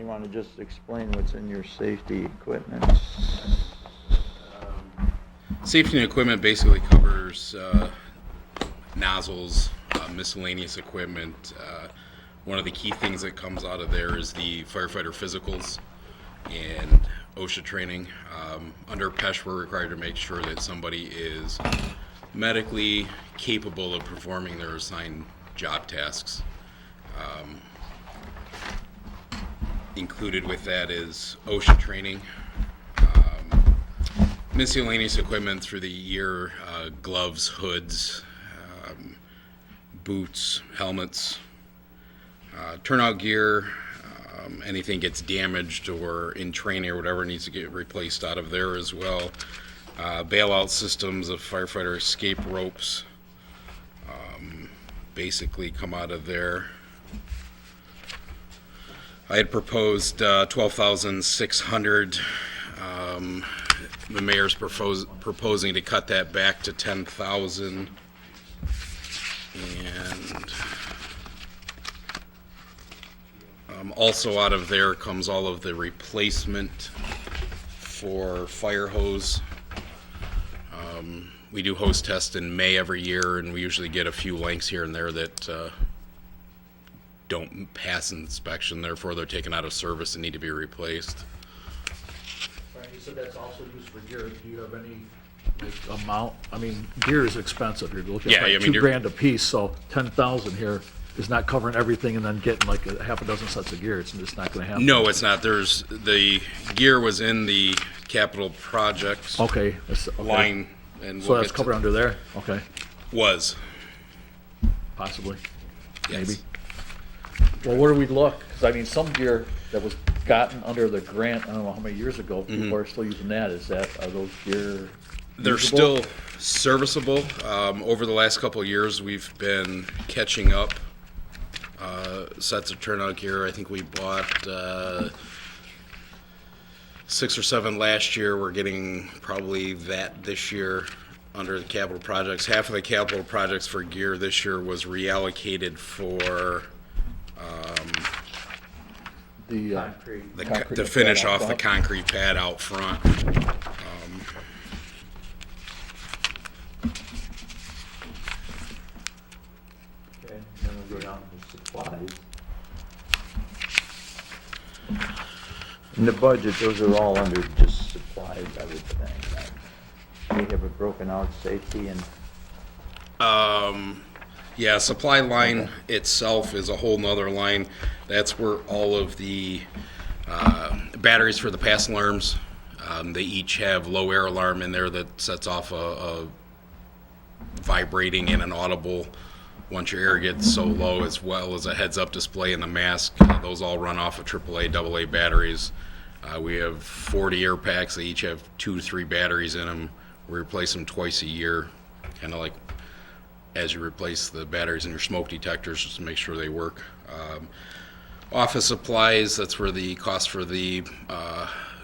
you want to just explain what's in your safety equipment? Safety and equipment basically covers nozzles, miscellaneous equipment. One of the key things that comes out of there is the firefighter physicals and OSHA training. Under PESH, we're required to make sure that somebody is medically capable of performing their assigned job tasks. Included with that is OSHA training, miscellaneous equipment through the year, gloves, hoods, boots, helmets, turnout gear, anything gets damaged or in training or whatever needs to get replaced out of there as well. Bailout systems of firefighter escape ropes basically come out of there. I had proposed 12,600. The mayor's proposing to cut that back to 10,000. And also out of there comes all of the replacement for fire hose. We do hose tests in May every year, and we usually get a few lengths here and there that don't pass inspection, therefore they're taken out of service and need to be replaced. Right, you said that's also used for gear. Do you have any amount? I mean, gear is expensive. You're looking at like $2,000 a piece, so 10,000 here is not covering everything and then getting like a half a dozen sets of gear. It's just not going to happen. No, it's not. The gear was in the capital projects Okay. line. And So that's covered under there? Okay, Was. possibly, Yes. maybe. Well, where do we look? Because I mean, some gear that was gotten under the grant, I don't know how many years ago, people are still using that. Are those gear They're usable? still serviceable. Over the last couple of years, we've been catching up. Sets of turnout gear. I think we bought 6 or 7 last year. We're getting probably that this year under the capital projects. Half of the capital projects for gear this year was reallocated for The, Concrete to finish pad out off the front. concrete pad out front. Okay, then we'll go down to supplies. In the budget, those are all under just supplies, I would think. Right? We have it broken out, safety and, Yeah, supply line itself is a whole nother line. That's where all of the batteries for the pass alarms, they each have low air alarm in there that sets off a vibrating and an audible once your air gets so low, as well as a heads up display in the mask. Those all run off of AAA, AA batteries. We have 40 air packs. They each have 2 to 3 batteries in them. We replace them twice a year, kind of like as you replace the batteries in your smoke detectors, just to make sure they work. Office supplies, that's where the cost for the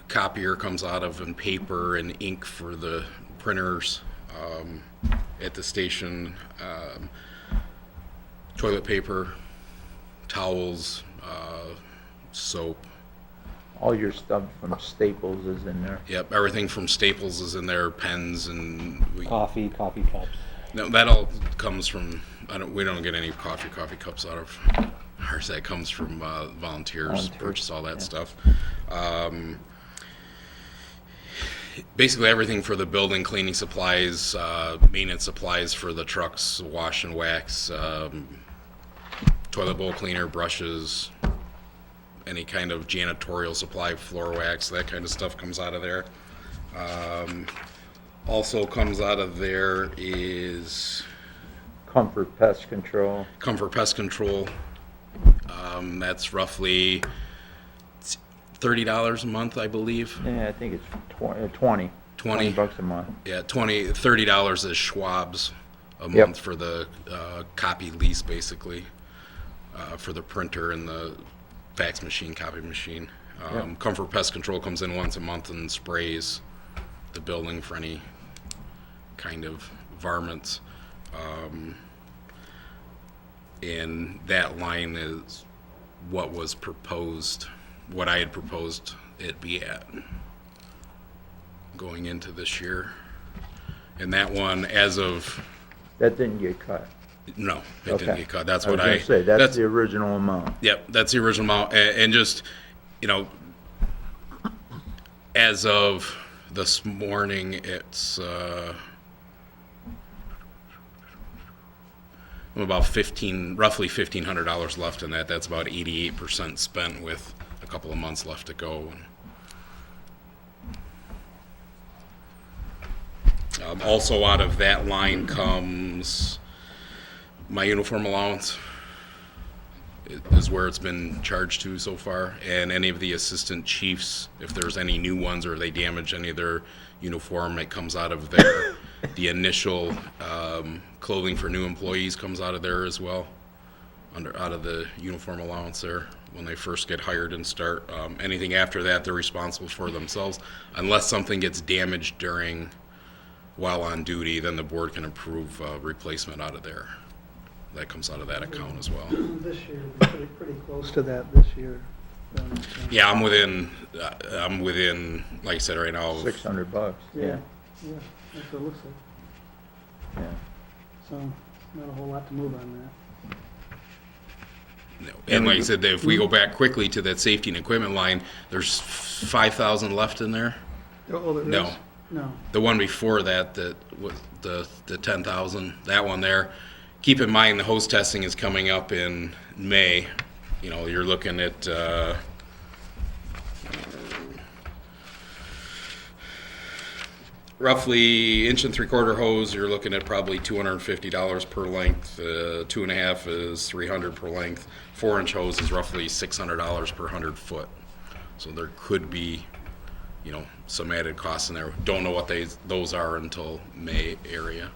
copier comes out of, and paper and ink for the printers at the station. Toilet paper, towels, soap. all your stuff from Staples is in there. Yep, everything from Staples is in there, pens, and Coffee cups. no, that all comes from. We don't get any coffee cups out of ours. That comes from volunteers. Purchase all that stuff. Basically everything for the building, cleaning supplies, maintenance supplies for the trucks, wash and wax, toilet bowl cleaner, brushes, any kind of janitorial supply, floor wax, that kind of stuff comes out of there. Also comes out of there is Comfort Pest Control. Comfort Pest Control. That's roughly $30 a month, I believe. Yeah, I think it's 20. 20 $20 a month. Yeah, $30 is Schwab's a Yep. month for the copy lease, basically, for the printer and the fax machine, copy machine. Yep. Comfort Pest Control comes in once a month and sprays the building for any kind of varmints. And that line is what was proposed what I had proposed it be at going into this year. And that one, as of, That didn't get cut. no, it didn't Okay. get cut. That's I was what gonna say, that's the original amount. Yep, that's the original amount, and just, you know, as of this morning, it's, about roughly $1,500 left in that. That's about 88% spent with a couple of months left to go. Also out of that line comes my uniform allowance is where it's been charged to so far, and any of the assistant chiefs, if there's any new ones or they damage any of their uniform, it comes out of there. The initial clothing for new employees comes out of there as well, out of the uniform allowance there when they first get hired and start. Anything after that, they're responsible for themselves, unless something gets damaged while on duty. Then the board can approve replacement out of there. That comes out of that account as well. This year, we're pretty close to that this year. Yeah, I'm within, like I said, right now. $600, yeah. Yeah, that's what it looks like. Yeah. So, not a whole lot to move on that. And like I said, if we go back quickly to that safety and equipment line, there's 5,000 left in there. Oh, there is? No. No. The one before that was the 10,000, that one there. Keep in mind, the hose testing is coming up in May. You know, you're looking at roughly 1 3/4 hose. You're looking at probably $250 per length. 2.5 is $300 per length. 4-inch hose is roughly $600 per 100 foot. So there could be, you know, some added costs in there. Don't know what those are until May area.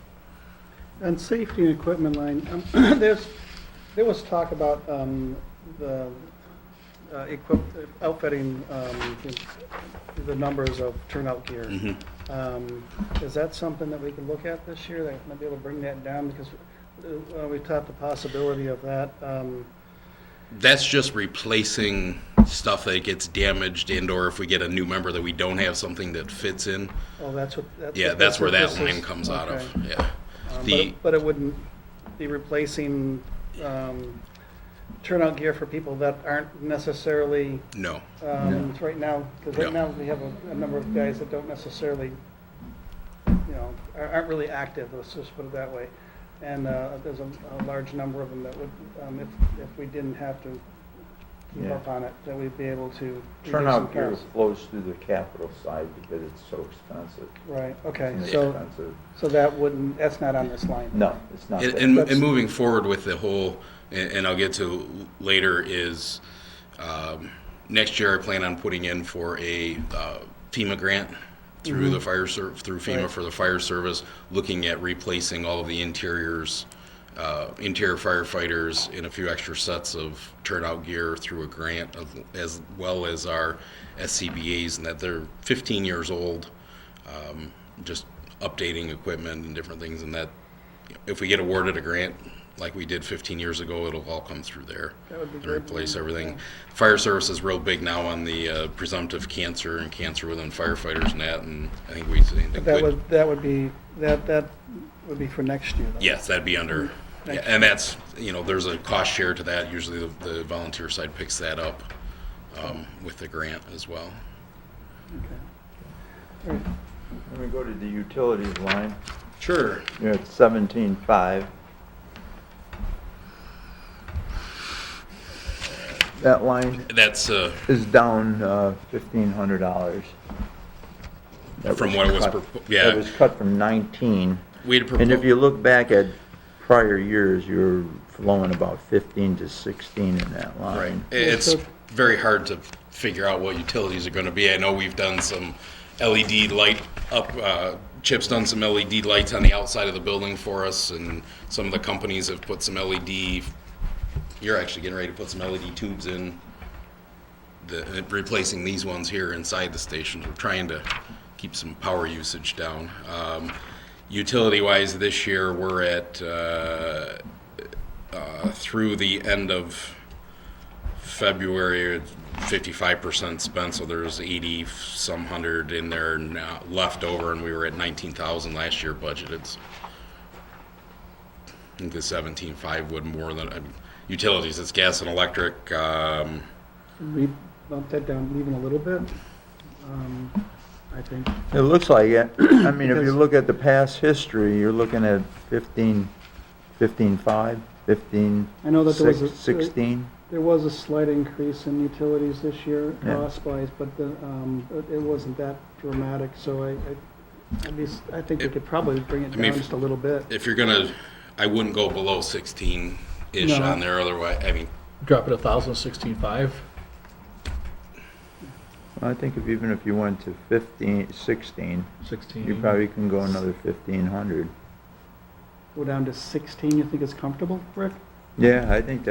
On safety and equipment line, there was talk about the outfitting the numbers of turnout gear. Mm-hmm. Is that something that we can look at this year, that might be able to bring that down? Because we talked the possibility of that. That's just replacing stuff that gets damaged, and/or if we get a new member that we don't have something that fits in. Oh, that's where That's where that this line is? comes out of. Okay. Yeah. But it wouldn't be replacing turnout gear for people that aren't necessarily, No. right now, because right No. now we have a number of guys that don't necessarily, you know, aren't really active, let's just put it that way. And there's a large number of them that would, if we didn't have to keep Yeah. up on it, that we'd be able to. reduce Turnout some gear costs. flows through the capital side because it's so expensive. Right, okay, It's so, expensive. so that's not on this line? No, it's not. there. And moving forward with the whole, and I'll get to later, is next year I plan on putting in for a FEMA grant through the through FEMA Right. for the fire service, looking at replacing all of the interior firefighters in a few extra sets of turnout gear through a grant, as well as our SCBA's, and that they're 15 years old, just updating equipment and different things, and that if we get awarded a grant like we did 15 years ago, it'll all come through there That would be and good. replace everything. Yeah. Fire service is real big now on the presumptive cancer and cancer within firefighters and that, and I think we think But that would be for next year, though? yes, that'd be under, yeah, and that's, you know, there's a cost share to that. Usually the volunteer side picks that up with the grant as well. Okay. All right. Let me go to the utilities line. Sure. You're at 17.5. That line That's is down $1,500. That from was what it was, cut. yeah. That was cut from 19. We had And if proposed, you look back at prior years, you're flowing about 15 to 16 in that line. right. It's very hard to figure out what utilities are going to be. I know we've done some LED light up, Chip's done some LED lights on the outside of the building for us, and some of the companies have put some LED, you're actually getting ready to put some LED tubes in, replacing these ones here inside the stations. We're trying to keep some power usage down. Utility-wise, this year, we're at, through the end of February, 55% spent, so there's 80 some hundred in there now left over, and we were at 19,000 last year budgeted. I think the 17.5 would more than utilities. It's gas and electric. We bumped that down even a little bit, I think. It looks like it. I mean, if you Because- look at the past history, you're looking at 15.5, I know that there was 16. There was a slight increase in utilities this year, Yeah. cost-wise, but it wasn't that dramatic, so I think we could probably bring it I mean, down just a little bit. If you're gonna, I wouldn't go below 16-ish No. on there. Otherwise, I mean, Drop it 1,000, 16.5. I think even if you went to 15, 16, 16. you probably can go another 1,500. Go down to 16, you think is comfortable, Rick? Yeah, I think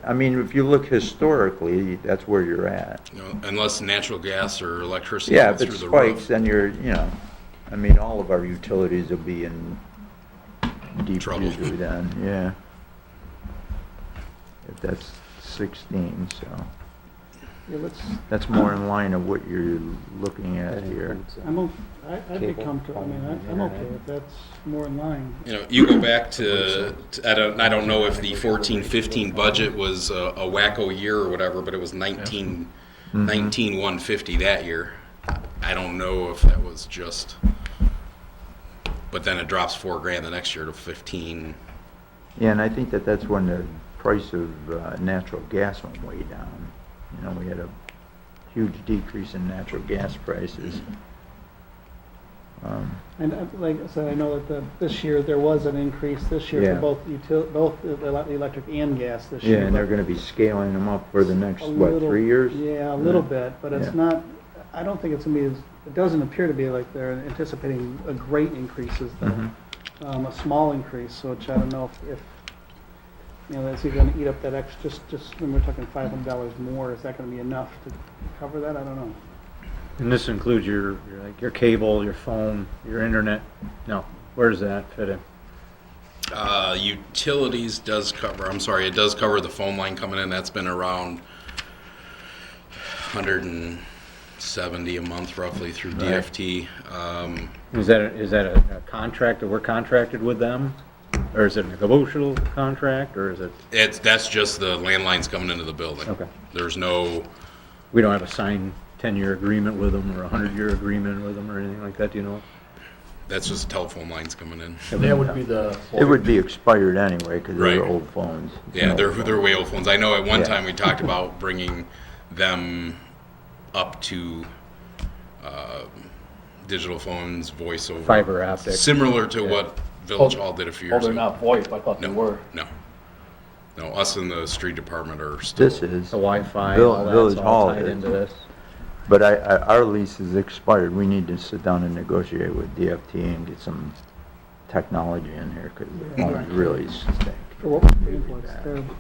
I mean, if you look historically, that's where you're at. you know, unless natural gas or electricity Yeah, goes if it through the spikes, roof. then I mean, all of our utilities will be in deep Trouble. misery then, yeah. If that's 16, so Yeah, that's more in line of what you're looking at here. I'd be comfortable, I mean, I'm okay if that's more in line. You know, you go back to I don't know if the 14-15 budget was a wacko year or whatever, but it was 150 that year. I don't know if that was just, but then it drops $4,000 the next year to 15. Yeah, and I think that's when the price of natural gas went way down. You know, we had a huge decrease in natural gas prices. And like I said, I know that this year, there was an increase this year Yeah. for both electric and gas this year. Yeah, and they're but gonna be scaling them up for the next, a what, little- 3 years? Yeah, a little bit, but it's Yeah. not, I don't think it's gonna be it doesn't appear to be like they're anticipating a great increase, Mhm. a small increase, which I don't know if that's even gonna eat up that extra, just when we're talking $500 more, is that gonna be enough to cover that? I don't know. And this includes your cable, your phone, your internet? No, where does that fit in? Utilities does cover, it does cover the phone line coming in. That's been around 170 a month roughly through Right. DFT. Is that a contract that we're contracted with them? Or is it a negotiable contract, or is it, That's just the landlines coming into the building. okay. There's no, We don't have a signed 10-year agreement with them or a 100-year agreement with them or anything like that, do you know? that's just telephone lines coming in. That would be the. It would be expired anyway, because they're Right. old phones. Yeah, No they're phone. way old phones. I know at one Yeah. time we talked about bringing them up to digital phones, voice over. Fiber optic. Similar to what Village Hall did a few Oh, years they're ago. not VoIP, I thought they No, were. no. No, us in the street department are still. This is, The Wi-Fi, Vill- all Village that's all Hall tied is. into this? but our lease is expired. We need to sit down and negotiate with DFT and get some technology in here, because the phones really stink. For what we're paying for, it's terrible.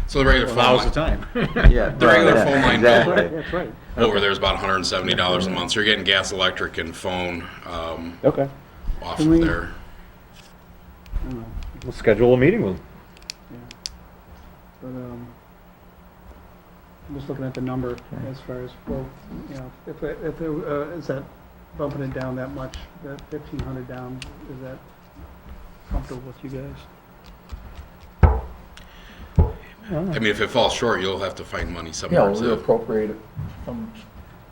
So the regular Well, phone now's the line time. Yeah. The regular yeah, phone line bill. exactly. That's right. over there is about $170 a month. So you're getting gas, electric, and phone Okay. off Can of we- there. I don't know, We'll schedule a meeting with them. yeah. But, I'm just looking at the number as far as, well, if is that bumping it down that much, that 1,500 down, is that comfortable with you guys? I mean, if it falls short, you'll have to find money Yeah, somewhere. we'll So, reappropriate it from,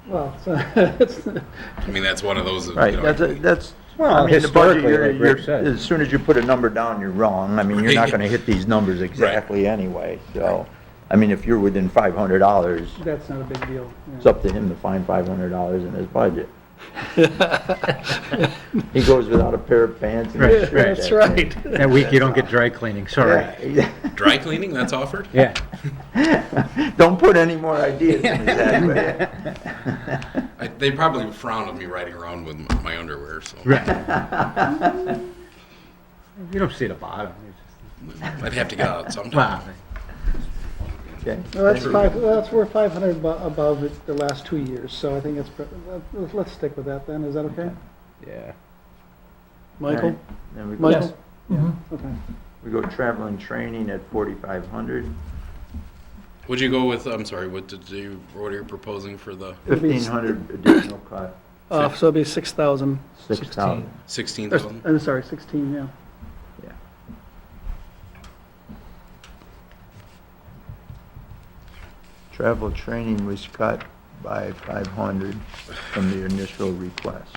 Well, it's, I mean, that's one of those. that, Right, you know, that's, Well, I mean, the budget, historically, like Rick said. as soon as you put a number down, you're wrong. I mean, you're not Right. gonna hit these numbers exactly anyway, so. I mean, if you're within $500, that's not a big deal. yeah. it's up to him to find $500 in his budget. He goes without a pair of pants and a Right, shirt. That's right. That week you don't get dry cleaning, sorry. Yeah. dry cleaning, that's offered? Yeah. Don't put any more ideas in his head, but- They probably frown at me riding around with my underwear, so Right. You don't see the bottom. I'd have to get out sometime. Wow. Okay. Well, we're 500 above it the last 2 years, so I think let's stick with that then, is that okay? Yeah. Michael? Then we- Michael? Yes. Yeah, okay. We go travel and training at 4,500. Would you go with, I'm sorry, what are you proposing for the It'll be- 1,500 additional cut, So it'll be 6,000. 6,000. 16,000? I'm sorry, 16, yeah. Yeah. Travel training was cut by 500 from the initial request.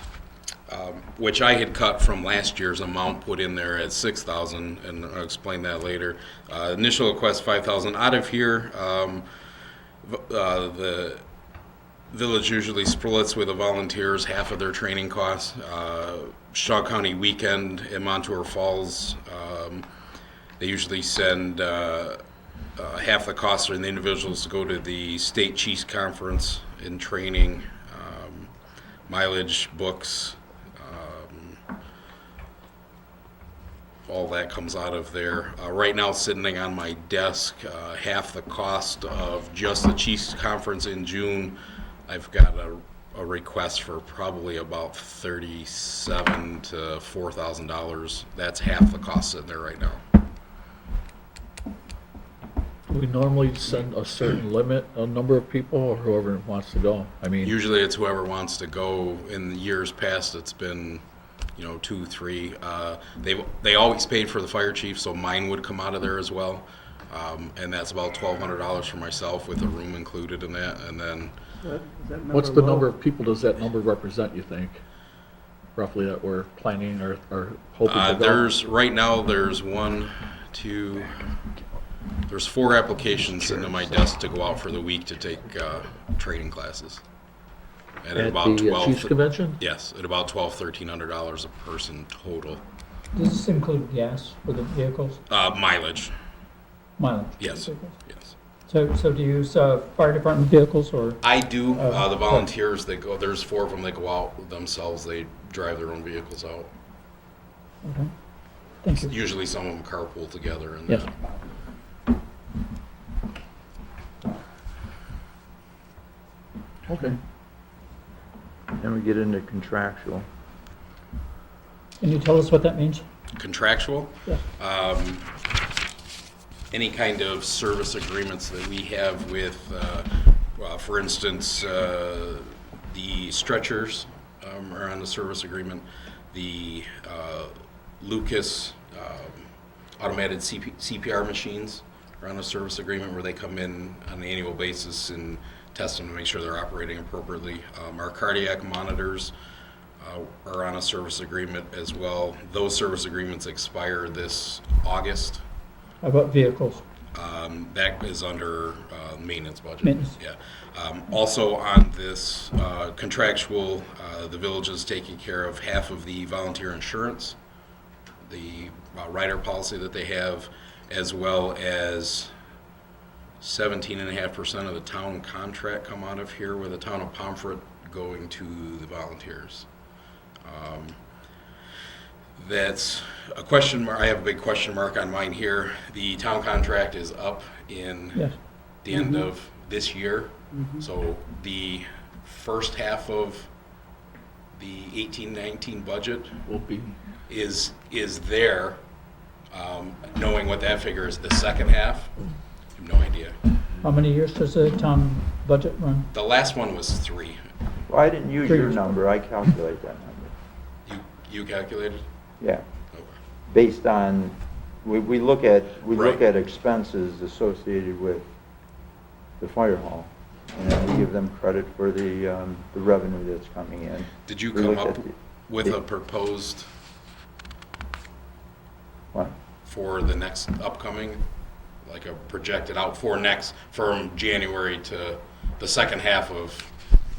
Which I had cut from last year's amount put in there at 6,000, and I'll explain that later. Initial request 5,000. Out of here, the village usually splits with the volunteers half of their training costs. Shaw County Weekend in Montour Falls, they usually send half the cost of the individuals to go to the State Chiefs Conference in training, mileage, books. All that comes out of there. Right now, sitting on my desk, half the cost of just the Chiefs Conference in June, I've got a request for probably about $3,700 to $4,000. That's half the cost sitting there right now. Do we normally send a certain limit, a number of people, or whoever wants to go? I mean, Usually it's whoever wants to go. In the years past, it's been, 2, 3. They always paid for the fire chief, so mine would come out of there as well. And that's about $1,200 for myself with a room included in that. And then Is that what's the low? number of people does that number represent, you think? Roughly that we're planning or hoping to go? right now there's there's 4 applications sitting on my desk to go out for the week to take training classes. And At about the Chiefs Convention? Yes, at about $1,200, $1,300 a person total. Does this include gas for the vehicles, Mileage, mileage? yes, Vehicles? yes. So do you use fire department vehicles or? I do. Oh, The volunteers that go, there's 4 of them that go out themselves. They drive their own vehicles out. Okay. Thank you. Usually some of them carpool together. And Yes. Okay. Then we get into contractual. Can you tell us what that means? Contractual, Yeah. any kind of service agreements that we have with, for instance, the stretchers are on the service agreement. The Lucas automated CPR machines are on a service agreement where they come in on an annual basis and test them to make sure they're operating appropriately. Our cardiac monitors are on a service agreement as well. Those service agreements expire this August. How about vehicles? That is under maintenance budget. Maintenance. Yeah. Also on this contractual, the village is taking care of half of the volunteer insurance, the rider policy that they have, as well as 17.5% of the town contract come out of here, with the town of Pomfret going to the volunteers. That's a question mark. I have a big question mark on mine here. The town contract is up in Yes. the end of this year. So the first half of the 18-19 budget Will be, is there. Knowing what that figure is, the second half, I have no idea. How many years does the town budget run? The last one was 3. Well, I didn't use your number, I calculate that number. You calculated? Yeah, Okay. based on, we look at Right. expenses associated with the fire hall. And then we give them credit for the revenue that's coming in. Did you We come look up at the- with a proposed What? for the next upcoming, like a projected out for from January to the second half of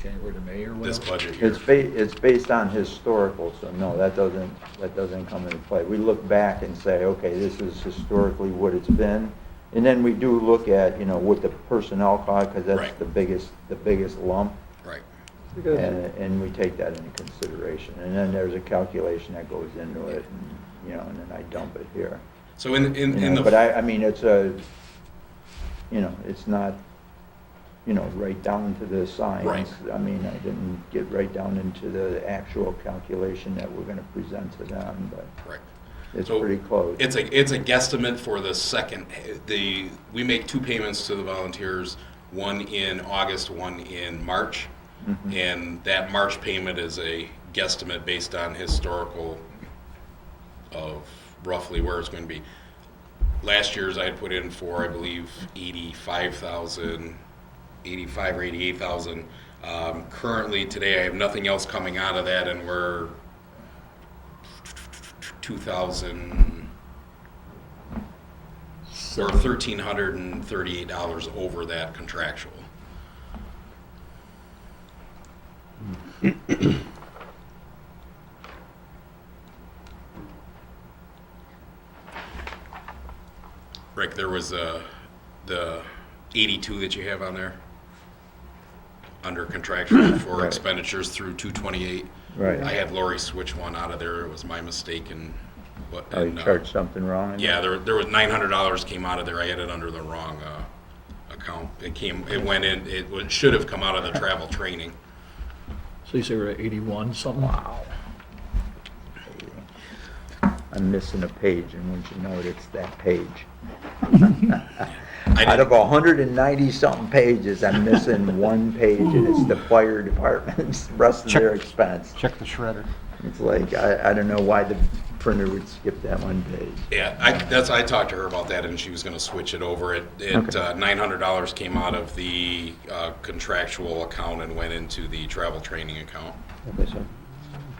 January to May or this whatever? budget year? It's based on historical, so no, that doesn't come into play. We look back and say, okay, this is historically what it's been. And then we do look at, what the personnel cost, because that's Right. the biggest lump. Right. Because And we take that into consideration. And then there's a calculation that goes into it, and, and then I dump it here. So in the But I mean, it's it's not, right down to the science. Right. I mean, I didn't get right down into the actual calculation that we're gonna present to them, but, right. It's So pretty close. It's a guesstimate for the second, we make 2 payments to the volunteers, one in August, one in March. And that March payment is a guesstimate based on historical of roughly where it's going to be. Last year's I had put in for, I believe, 85,000, 85 or 88,000. Currently today I have nothing else coming out of that, and we're 2,000 or $1,338 over that contractual. Rick, there was the 82 that you have on there under contractual for Right. expenditures through 228. Right. I had Lori switch one out of there. It was my mistake, and what? Oh, you and, charged something wrong? in Yeah, there? there was $900 came out of there. I had it under the wrong account. It went in. Should have come out of the travel training. So you say we're at 81 something? Wow. I'm missing a page, and once you know it, it's that page. Out of 190-something pages, I'm missing one page, and it's the fire department's rest of their expense. Check the shredder. It's like, I don't know why the printer would skip that one page. Yeah, I talked to her about that, and she was going to switch it over. $900 came out of the contractual account and went into the travel training account. Okay, so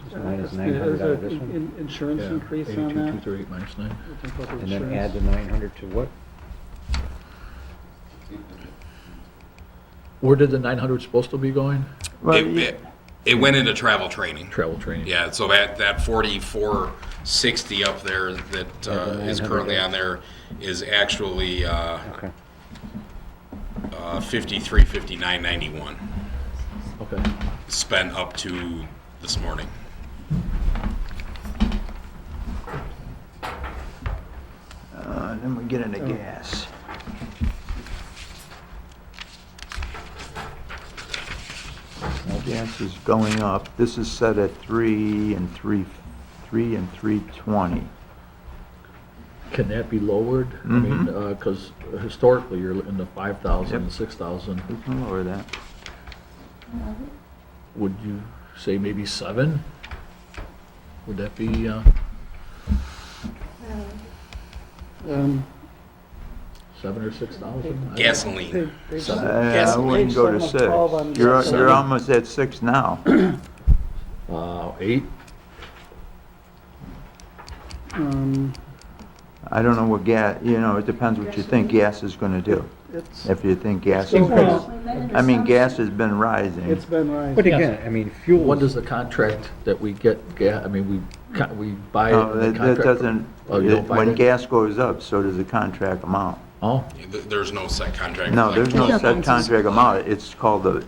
just minus Is $900 there this one, insurance increase on that? 82,238 minus 9. We can go to and then insurance. add the 900 to what? Where did the 900 supposed to be going? Well, It went into travel training. Travel training. Yeah, so that 4460 up there that is 900 currently on there is actually Okay. 5359.91 Okay. spent up to this morning. Then we get into gas. Well, gas is going up. This is set at 3.320. Can that be lowered? I mean, because historically, you're in the 5,000, Yep. 6,000. We can lower that. Would you say maybe 7? Would that be, Um, 7 or 6,000? Gasoline. page I wouldn't go to Page 7 of 12 on 6. You're seven. almost at 6 now. 8? I don't know what gas, it depends what you think gas is gonna do. It's, If you think gas is Still gonna, I mean, gas has been rising. it's been rising. But again, I mean, fuel. When does the contract that we get, I mean, we buy it No, and the that contract? doesn't, Oh, you don't buy when it? gas goes up, so does the contract amount. Oh, There's no set contract. No, there's no Yeah, set that's- contract amount, it's called the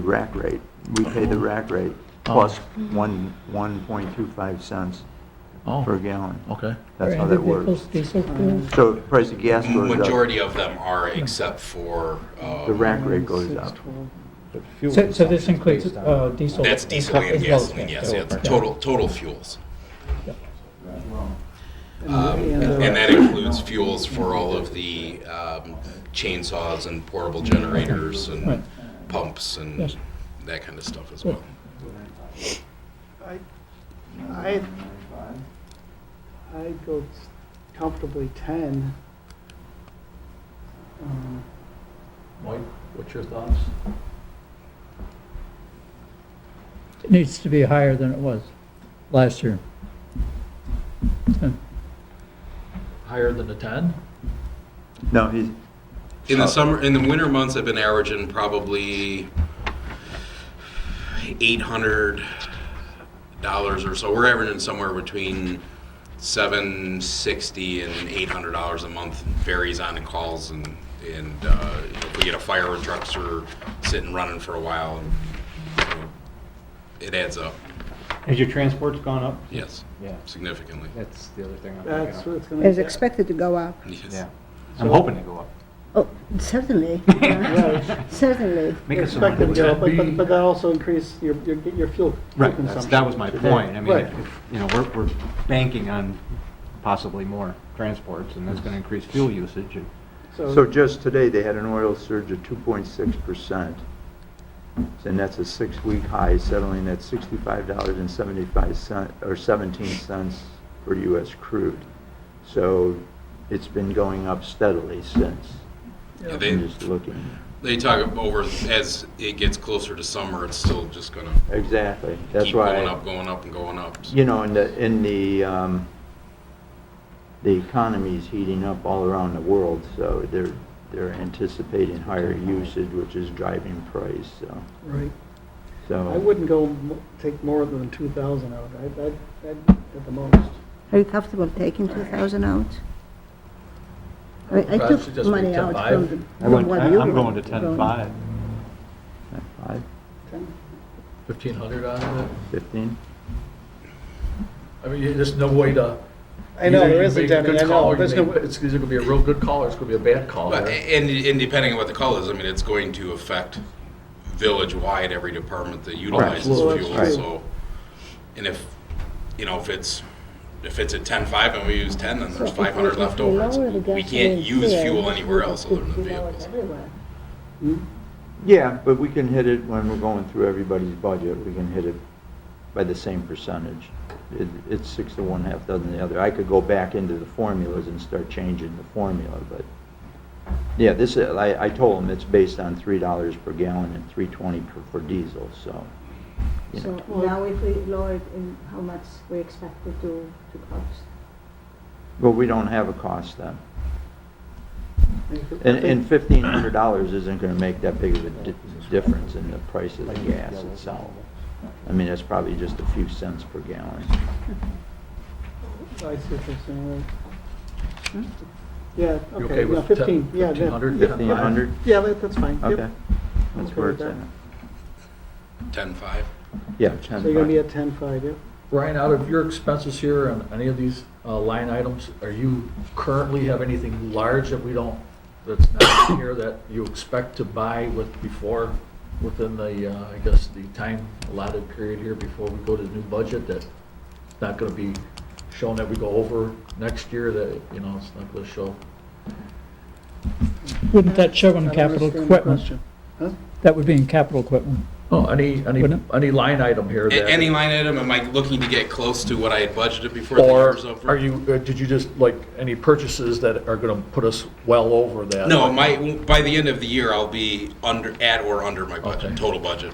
rack rate. We pay the rack rate plus 1.25 cents per oh, gallon. okay. That's Are how other that works. vehicles diesel fuel? So the price of gas goes up, Majority of them are, except for the rack rate goes up. 612. But fuel So this consumption's includes based on- diesel? that's diesel and as well as gasoline. gas. Yes, yeah, it's total fuels. And, And that includes fuels for all of the chainsaws and portable generators and Right. pumps and Yes. that kind of stuff as well. I'd go comfortably 10. Mike, what's your thoughts? It needs to be higher than it was last year. Higher than the 10? No, he's, In the winter months, I've been averaging probably $800 or so. We're averaging somewhere between $760 and $800 a month. Varies on the calls, and if we get a fire where trucks are sitting running for a while, and it adds up. Has your transport's gone up? Yes, Yeah, significally. that's the other thing I'm That's thinking what of. it's gonna Is be. expected to go up. Yes. Yeah, I'm hoping to go up. Oh, certainly, certainly. Make us some Expected money. to go up, Would that but that also increase your fuel Right, consumption. that was my point. I mean, Right. we're banking on possibly more transports, and that's gonna increase fuel usage. And So just today, they had an oil surge of 2.6%. And that's a 6-week high, settling at $65.75 or 17 cents for U.S. crude. So it's been going up steadily since. Yeah, I'm just looking. They talk over, as it gets closer to summer, it's still just gonna Exactly. That's keep why. going up, going up, and going up. You know, the economy's heating up all around the world, so they're anticipating higher usage, which is driving price, so. Right. I So, wouldn't take more than 2,000 out. I'd at the most. Are you comfortable taking 2,000 out? I I'd took suggest money maybe out 10.5. from what you I'm were going to 10.5. 5, 10? 1,500 out of it? 15? I mean, there's no way to. I know, either there you isn't make a any, good I call know. or you There's make- no, It's either gonna be a real good call or it's gonna be a bad call. But, there. and depending on what the call is, I mean, it's going to affect village-wide, every department that utilizes Absolutely. fuel, Right. so. And if, you know, if it's at 10.5 and we use 10, then there's So 500 if left we over. lower So the we can't gasoline use here, fuel anywhere it else could other than be lowered vehicles. everywhere. Yeah, but we can hit it when we're going through everybody's budget, we can hit it by the same percentage. It's 6 to 1, half dozen the other. I could go back into the formulas and start changing the formula, but, yeah, this, I told them it's based on $3 per gallon and $3.20 for diesel, so, you know. So now if we lower it, in how much we expect it to cost? But we don't have a cost then. And $1,500 isn't gonna make that big of a difference in the price of the gas itself. I mean, it's probably just a few cents per gallon. I see what you're saying, right. Yeah, You okay, yeah, with 15, yeah. 1,500? yeah, 1,500? Yeah, that's fine. Yep. Okay. That's Okay where with it's that. at. 10.5. Yeah, So you're gonna be 10. at 10.5, yep. Brian, out of your expenses here on any of these line items, are you currently have anything large that that's not in here that you expect to buy within the, I guess, the time allotted period here before we go to the new budget, that's not gonna be shown that we go over next year, that, it's not gonna show? Wouldn't that show in I don't capital understand the equipment? question. Huh? That would be in capital equipment. Oh, any line item here that? Any line item, am I looking to get close to what I had budgeted before the Or year's over? are you, did you just, like, any purchases that are gonna put us well over that? No, by the end of the year, I'll be at or under my budget, Okay. total budget.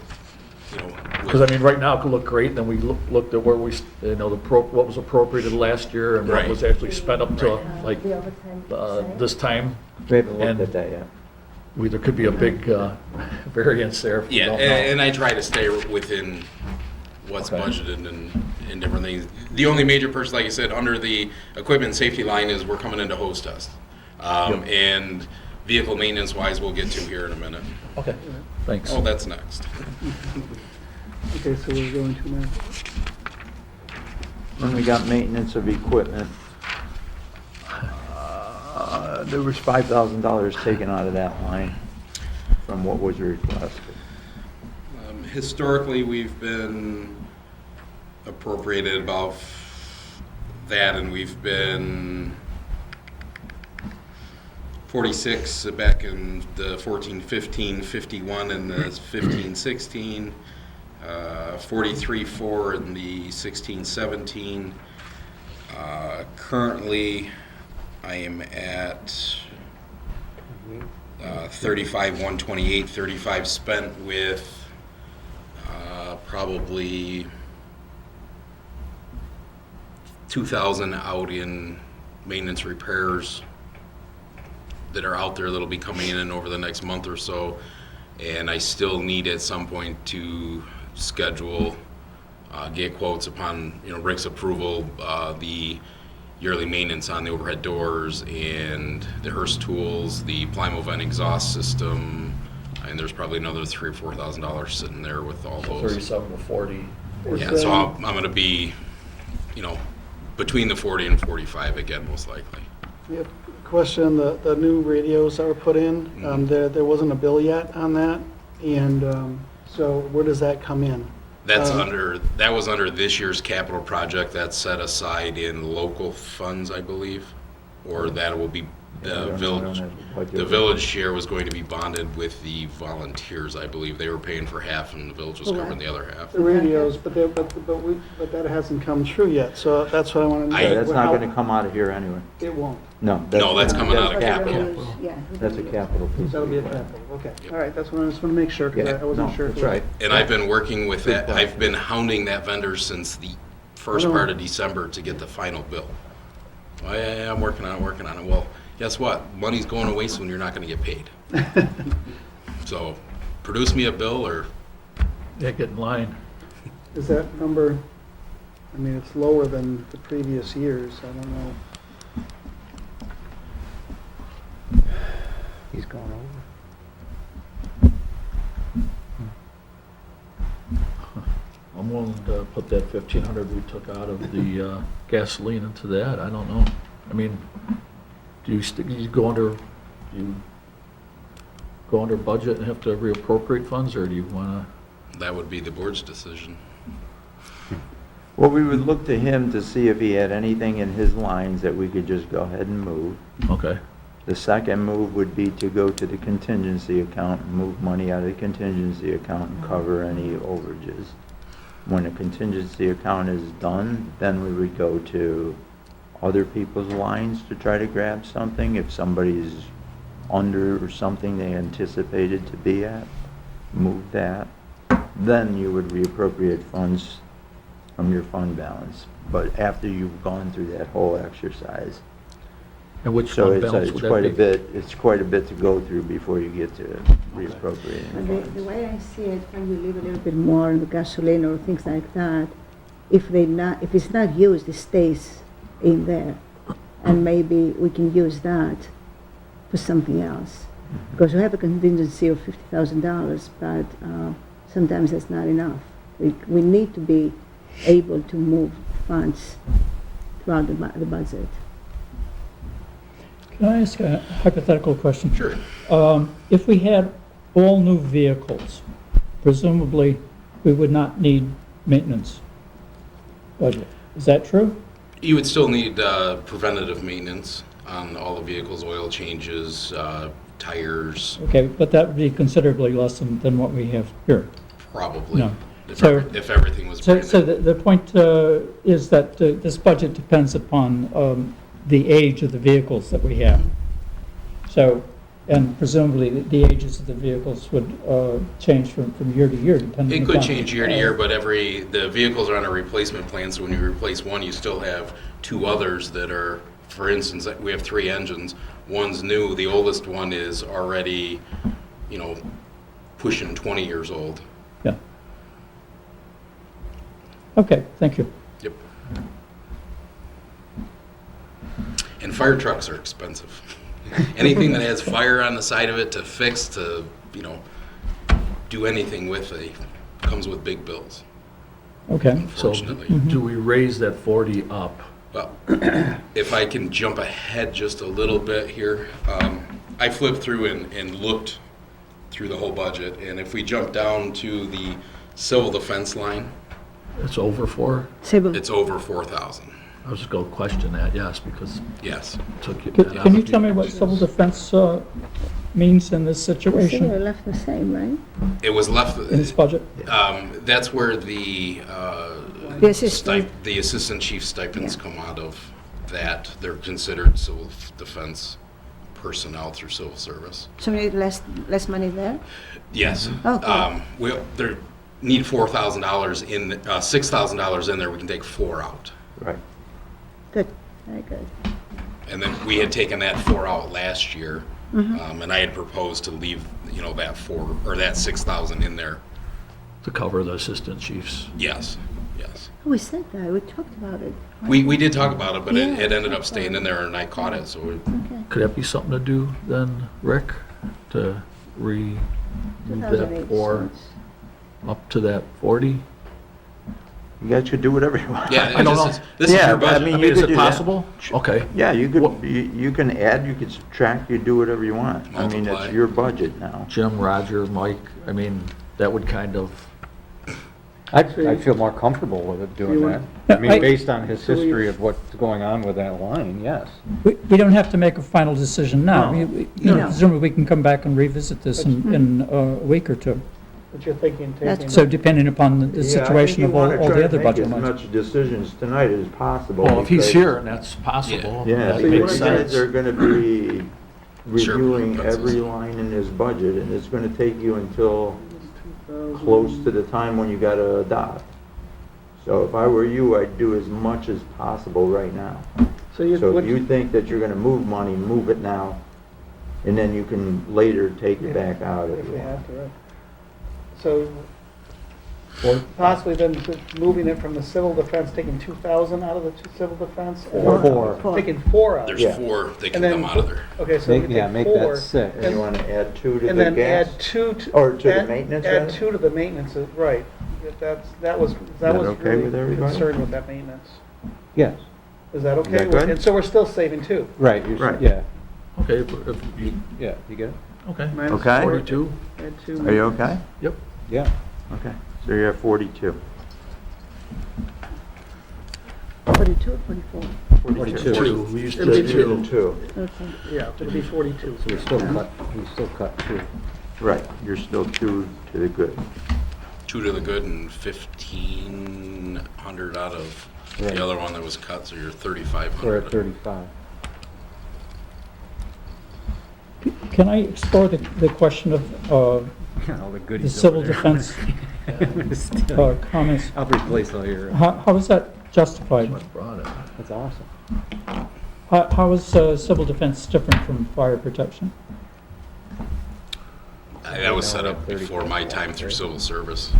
Because, I mean, right now it could look great, then we looked at where what was appropriated last year and what Right. was actually spent up to, like, The overtime side? this time. We haven't looked And- at that yet. There could be a big variance there if we Yeah, don't know. and I try to stay within what's Okay. budgeted and different things. The only major purchase, like I said, under the equipment and safety line is we're coming into hose test. And vehicle maintenance wise, we'll get to here in a minute. Okay, thanks. Oh, that's next. Okay, so we're going to now. When we got maintenance of equipment, there was $5,000 taken out of that line from what was requested. Historically, we've been appropriated about that, and we've been 46 back in the 14-15, 51 in the 15-16, 43-4 in the 16-17. Currently, I am at 35-128, 35 spent with probably 2,000 out in maintenance repairs that are out there that'll be coming in over the next month or so. And I still need at some point to schedule, get quotes upon, Rick's approval, the yearly maintenance on the overhead doors and the Hearst tools, the Plymouth vent exhaust system, and there's probably another $3,000 or $4,000 sitting there with all those. 37 to 40. Yeah, so I'm going to be, between the 40 and 45 again, most likely. We have a question, the new radios that were put in, there wasn't a bill yet on that, and so where does that come in? That was under this year's capital project that's set aside in local funds, I believe, or that will be I the don't village. have the budget. The village share was going to be bonded with the volunteers, I believe. They were paying for half and the village was covering the other half. The radios, but that hasn't come through yet, so that's what I want to know. Yeah, that's not gonna come out of here anyway. It won't. No. No, that's coming out of that's capital. Yeah. That's a capital piece. That'll be a capital, okay. All right, that's what I just want to make sure, because Yeah, I wasn't no, sure. if that's it was- right. And I've been working with Good that. point. I've been hounding that vendor since the first part of December to get the final bill. Oh, yeah, I'm working on it. Well, guess what? Money's going to waste when you're not going to get paid. So produce me a bill or, Yeah, get in line. Is that number, I mean, it's lower than the previous years, I don't know. He's gone over. I'm willing to put that 1,500 we took out of the gasoline into that. I don't know. I mean, do you go under budget and have to reappropriate funds, or do you want that would be the board's decision. Well, we would look to him to see if he had anything in his lines that we could just go ahead and move. to, okay, The second move would be to go to the contingency account and move money out of the contingency account and cover any overages. When the contingency account is done, then we would go to other people's lines to try to grab something. If somebody's under or something they anticipated to be at, move that. Then you would reappropriate funds from your fund balance. But after you've gone through that whole exercise. and which So fund balance it's would quite a that be? bit, it's quite a bit to go through before you get to reappropriating And funds. the way I see it, when you leave a little bit more on the gasoline or things like that, if it's not used, it stays in there. And maybe we can use that for something else. Because we have a contingency of $50,000, but sometimes that's not enough. We need to be able to move funds throughout the budget. Can I ask a hypothetical question? Sure. If we had all new vehicles, presumably we would not need maintenance budget. Is that true? You would still need preventative maintenance on all the vehicles, oil changes, tires, Okay, but that would be considerably less than what we have here. probably. No. If So- if everything was So, brand so new. the point is that this budget depends upon the age of the vehicles that we have. So, and presumably the ages of the vehicles would change from year to year depending It upon. could change year to year, but the vehicles are on a replacement plan, so when you replace one, you still have two others that are, for instance, we have 3 engines. One's new, the oldest one is already, pushing 20 years old. Yeah. Okay, thank you. Yep. And fire trucks are expensive. Anything that has fire on the side of it to fix, to, do anything with it, comes with big bills, Okay. So unfortunately. do we raise that 40 up? Well, if I can jump ahead just a little bit here, I flipped through and looked through the whole budget, and if we jump down to the civil defense line, It's over 4? Civil. it's over 4,000. I was just going to question that, yes, because Yes. it took you. Can you tell me what civil defense means in this The situation, civil left the same, right? It was left, in this budget? that's where the The assistant. the assistant chief stipends Yeah. come out of that. They're considered civil defense personnel through civil service. So we need less money there? Yes. Okay. We need $4,000 in, $6,000 in there, we can take 4 out. Right. Good, very good. And then we had taken that 4 out last year, and I had proposed to leave, that 4, or that 6,000 in there. To cover the assistant chiefs. Yes, yes. Oh, we said that, we talked about it. We did talk about it, but it Yeah, ended up okay. staying in there and I caught it, so we, Okay. Could that be something to do then, Rick, to move that 2008 4 sounds- up to that 40? You guys could do whatever you want. yeah, I don't this know. is, this is Yeah, your but I budget. mean, I you mean, is could it do that. possible? Okay. Yeah, you What- could, you can add, you could subtract, you do whatever you want. I mean, Multiply. it's your budget now. Jim, Roger, Mike, I mean, that would kind of, I feel more comfortable with it doing that. Yeah, I mean, I- based on his history of what's going on with that line, yes. We don't have to make a final decision now. No. You know, No. presumably, we can come back and revisit this in a week or two. But you're thinking That's taking. So depending upon the Yeah, I think situation you of all wanna all try the to other make budget as lines. much decisions tonight as possible. Well, if he's because- here and that's possible, Yeah, that so you makes sense. guys are gonna be Sure, reviewing that's every it. line in this budget, and it's gonna take you until close to the time when you gotta adopt. So if I were you, I'd do as much as possible right now. So you, So what if you think that you're gonna move money, move it now, and then you can later take it back out if if you we want. have to, right? So possibly then moving it from the civil defense, taking 2,000 out of the civil defense? or Four. Taking 4 out. There's Yeah. 4 that And can then, come out of there. okay, so we Make, can yeah, take make 4. that 6. And you wanna add 2 to And the then gas? add 2 to. Or to the add- maintenance, Add rather? 2 to the maintenance, right. That was that okay with really everybody? concerned with that maintenance. Yes, Is that okay? that good? And so we're still saving 2. right, Right. yeah, Okay, if you, yeah, you get it? okay. Minus Okay. 42? Add 2. Are you okay? Yep. Yeah. Okay, so you're at 42. 42 or 44? 42. We used to It'll be do 2. Okay. Yeah, it'll be 42. So we still cut 2. Right, you're still 2 to the good. 2 to the good and 1,500 out of Right. the other one that was cut, so you're We're 3,500. at 35. Can I explore the question of All the the goodies civil over there. defense Still, comments? I'll replace all your, How is that justified? Much brought it. that's awesome. How is civil defense different from fire protection? That was set up before my time through civil service.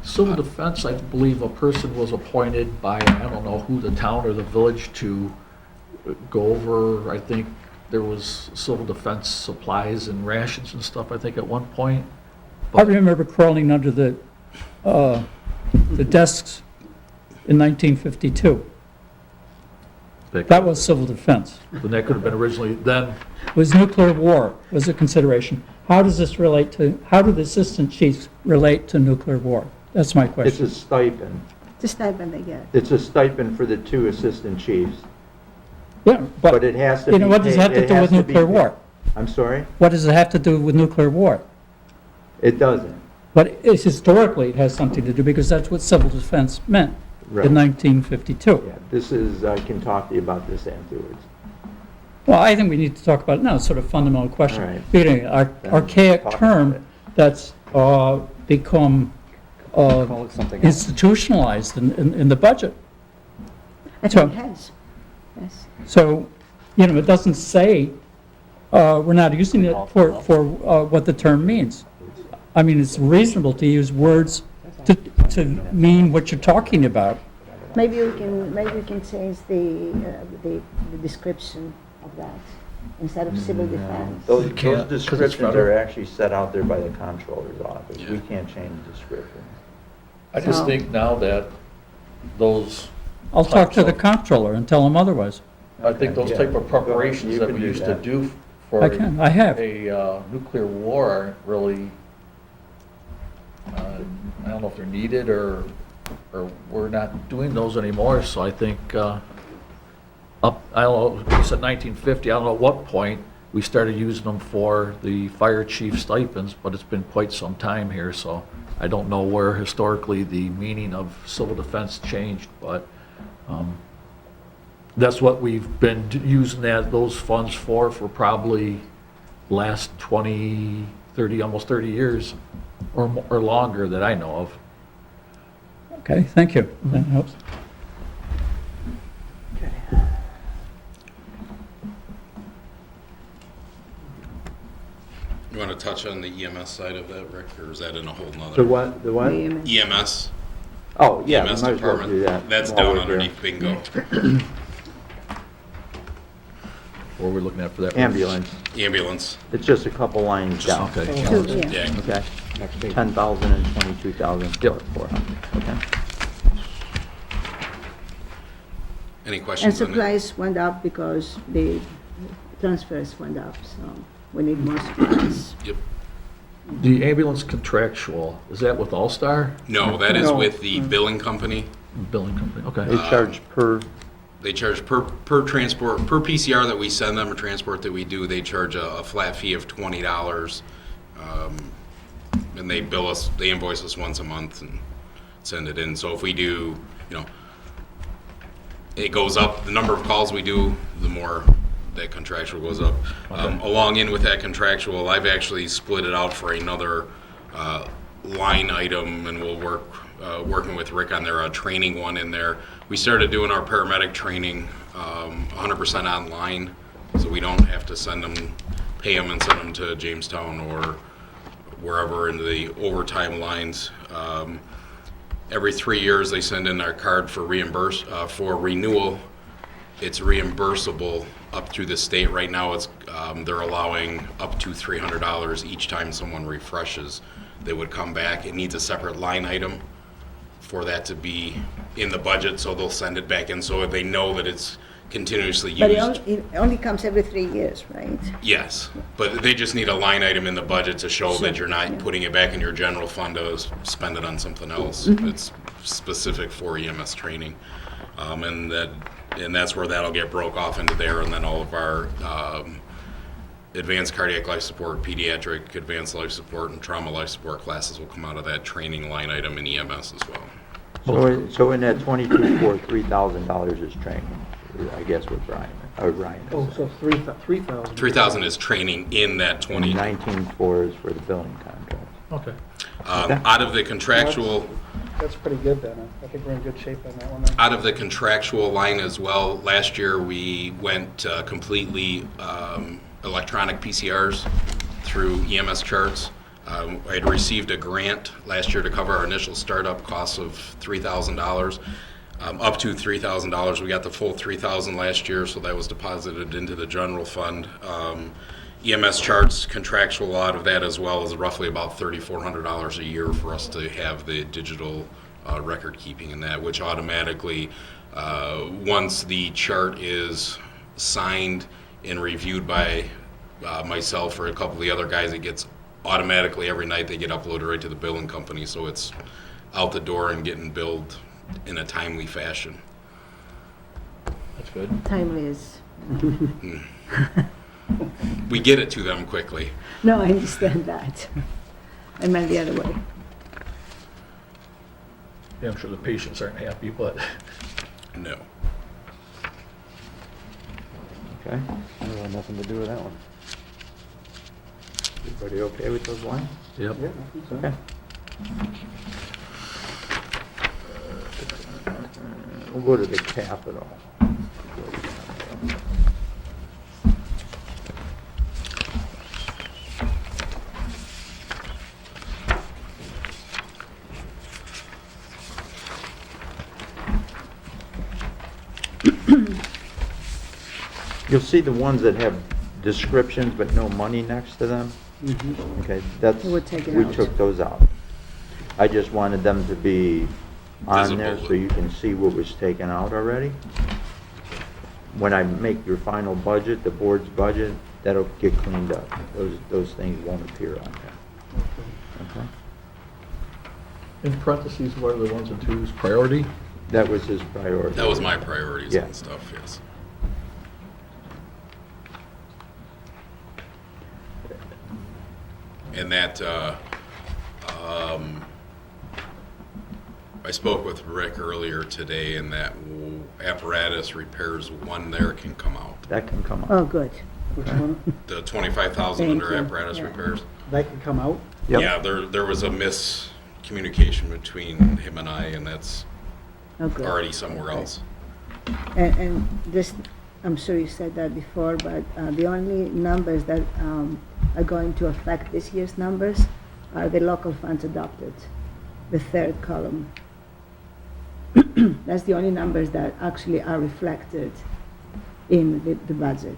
Civil defense, I believe a person was appointed by, I don't know who, the town or the village to go over, I think there was civil defense supplies and rations and stuff, I think at one point. I remember crawling under the desks in 1952. That was civil defense. Then that could have been originally, then, Was nuclear war was a consideration. How does this relate to, how do the assistant chiefs relate to nuclear war? That's my It's question. a stipend. The stipend they get. It's a stipend for the 2 assistant chiefs, Yeah, but it has to be. you know, what does it have to it do has with to be nuclear paid. war? I'm sorry? What does it have to do with nuclear war? It doesn't. But historically, it has something to do, because that's what civil defense meant Right. in 1952. Yeah, this is, I can talk to you about this afterwards. Well, I think we need to talk about it now, it's sort of a fundamental question. All right. You know, archaic Talk about term it. that's become Call it something else. institutionalized in the budget. I So- think it has. Yes. So, you know, it doesn't say, we're not using it for what the term means. I mean, it's reasonable to use words to mean what you're talking about. Maybe we can change the description of that instead of civil defense. Those You can't, 'cause it's descriptions federal. are actually set out there by the comptroller's office. We Yeah. can't change descriptions. I just So- think now that those, I'll talk to the Types of- comptroller and tell him otherwise. I think those Yeah. type of preparations You that can we do used to that. do for I can, I have. a nuclear war aren't really, I don't know if they're needed or we're not doing those anymore, so I think, I don't know, you said 1950, I don't know at what point we started using them for the fire chief stipends, but it's been quite some time here, so I don't know where historically the meaning of civil defense changed, but, that's what we've been using those funds for probably last 20, 30, almost 30 years or longer that I know of. Okay, thank you. That helps. You want to touch on the EMS side of that, Rick, or is that in a whole nother? The what, the what? The EMS? Oh, yeah, we EMS might as well do department? that. That's while down we're here. underneath bingo. What are we looking at for that? Ambulance. Ambulance, It's just a couple lines down. Okay. Two, yeah. yeah. Okay, Next page. 10,000 and 22,400, okay? Any And questions on that? supplies went up because the transfers went up, so we need more supplies. Yep. The ambulance contractual, is that with All-Star No, that is No. with the billing company. billing company? They Okay. charge per, They charge per transport, per PCR that we send them or transport that we do, they charge a flat fee of $20. And they bill us, they invoice us once a month and send it in. So if we do, it goes up, the number of calls we do, the more that contractual goes up. Along in with that contractual, I've actually split it out for another line item, and we'll working with Rick on their training one in there. We started doing our paramedic training 100% online, so we don't have to pay them and send them to Jamestown or wherever in the overtime lines. Every 3 years, they send in our card for renewal. It's reimbursable up through the state. Right now, they're allowing up to $300 each time someone refreshes. They would come back. It needs a separate line item for that to be in the budget, so they'll send it back in so they know that it's continuously But used. it only comes every 3 years, right? Yes, but they just need a line item in the budget to show that you're not yeah. putting it back in your general fund to spend it on something else. It's specific for EMS training. And that's where that'll get broke off into there, and then all of our advanced cardiac life support, pediatric advanced life support, and trauma life support classes will come out of that training line item in EMS as well. so in that 22, $3,000 is training, I guess what Ryan Oh, is. so 3,000. 3,000 is training in that 20. 19.4 is for the billing contract. Okay. Out of the contractual. That's pretty good then. I think we're in good shape on that one then. Out of the contractual line as well, last year we went completely electronic PCRs through EMS charts. I had received a grant last year to cover our initial startup costs of $3,000, up to $3,000. We got the full $3,000 last year, so that was deposited into the general fund. EMS charts contractual out of that, as well as roughly about $3,400 a year for us to have the digital record keeping in that, which automatically, once the chart is signed and reviewed by myself or a couple of the other guys, it gets automatically every night, they get uploaded right to the billing company, so it's out the door and getting billed in a timely fashion. That's good. Timely is, We get it to them quickly. no, I understand that. I meant the other way. Yeah, I'm sure the patients aren't happy, but No. Okay? I have nothing to do with that one. Everybody okay with those lines? yep. Yeah, I think so. Okay. We'll go to the capital. You'll see the ones that have descriptions but no money next to them. Okay, that's, We would take it we out. took those out. I just wanted them to be on there Visible. so you can see what was taken out already. When I make your final budget, the board's budget, that'll get cleaned up. Those things won't appear on there. Okay? In parentheses, what are the ones and twos? Priority? That was his priority. That was my priorities Yeah. and stuff, yes. And that, I spoke with Rick earlier today, and that apparatus repairs one there can come out. That can come Oh, up. good. Which one? The 25,000 Thank under you. apparatus Yeah. repairs. That can come out? Yep. Yeah, there was a miscommunication between him and I, and that's Oh, good. already somewhere else. And this, I'm sure you said that before, but the only numbers that are going to affect this year's numbers are the local funds adopted, the third column. That's the only numbers that actually are reflected in the budget.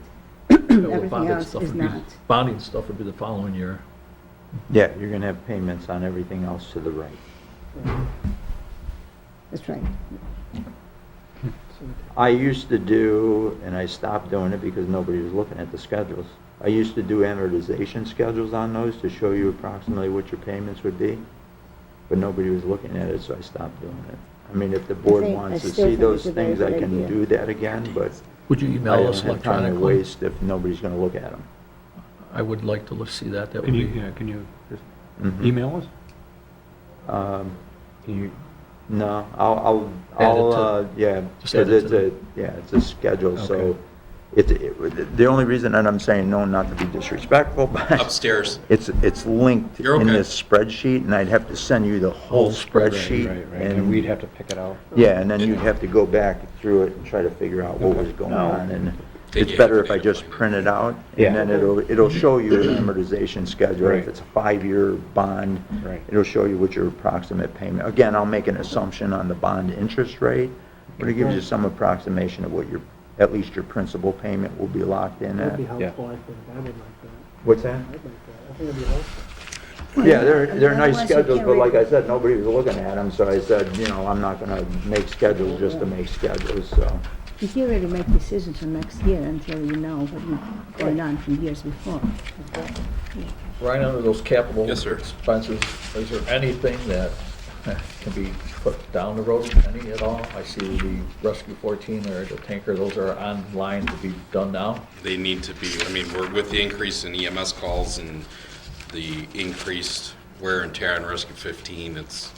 Yeah, well, Everything bonded else stuff is would be- not. Bonding stuff would be the following year. Yeah, you're gonna have payments on everything else to the right. That's right. I used to do, and I stopped doing it because nobody was looking at the schedules. I used to do amortization schedules on those to show you approximately what your payments would be, but nobody was looking at it, so I stopped doing it. I mean, if the board think- wants I to still see think those it's a very things, I good can idea. do that again, but Would you I email don't us have time to electronically? waste if nobody's gonna look at them. I would like to see that, that would Can you, be, yeah, can you just Mhm. email us? Um, Can you, No, Add it yeah, just because add it it's to a, yeah, it's a schedule, so Okay. the only reason that I'm saying no, not to be disrespectful, but Upstairs. it's linked You're in okay. this spreadsheet, and I'd have to send you the whole spreadsheet. right, and we'd have to pick it out. Yeah, and then you'd have to go back through it and try to figure out what was going on, and it's better if I just print it out, Yeah. and then it'll show you an amortization schedule. If Right. it's a 5-year bond, Right. it'll show you what your approximate payment. Again, I'll make an assumption on the bond interest rate, but it gives you some approximation of what your, at least your principal payment will be locked in That'd at. be helpful, I think. I would like that. What's that? I'd like that. I think it'd be helpful. Yeah, they're nice Otherwise you schedules, can't but like read- I said, nobody was looking at them, so I said, you know, I'm not gonna make schedules just to make schedules, so. You can't really make decisions for next year until you know what is going on from years before. right under those capital Yes, sir. expenses, is there anything that can be put down the road, any at all? I see the Rescue 14 or the tanker, those are online to be done now. They need to be, I mean, we're with the increase in EMS calls and the increased wear and tear on Rescue 15, it's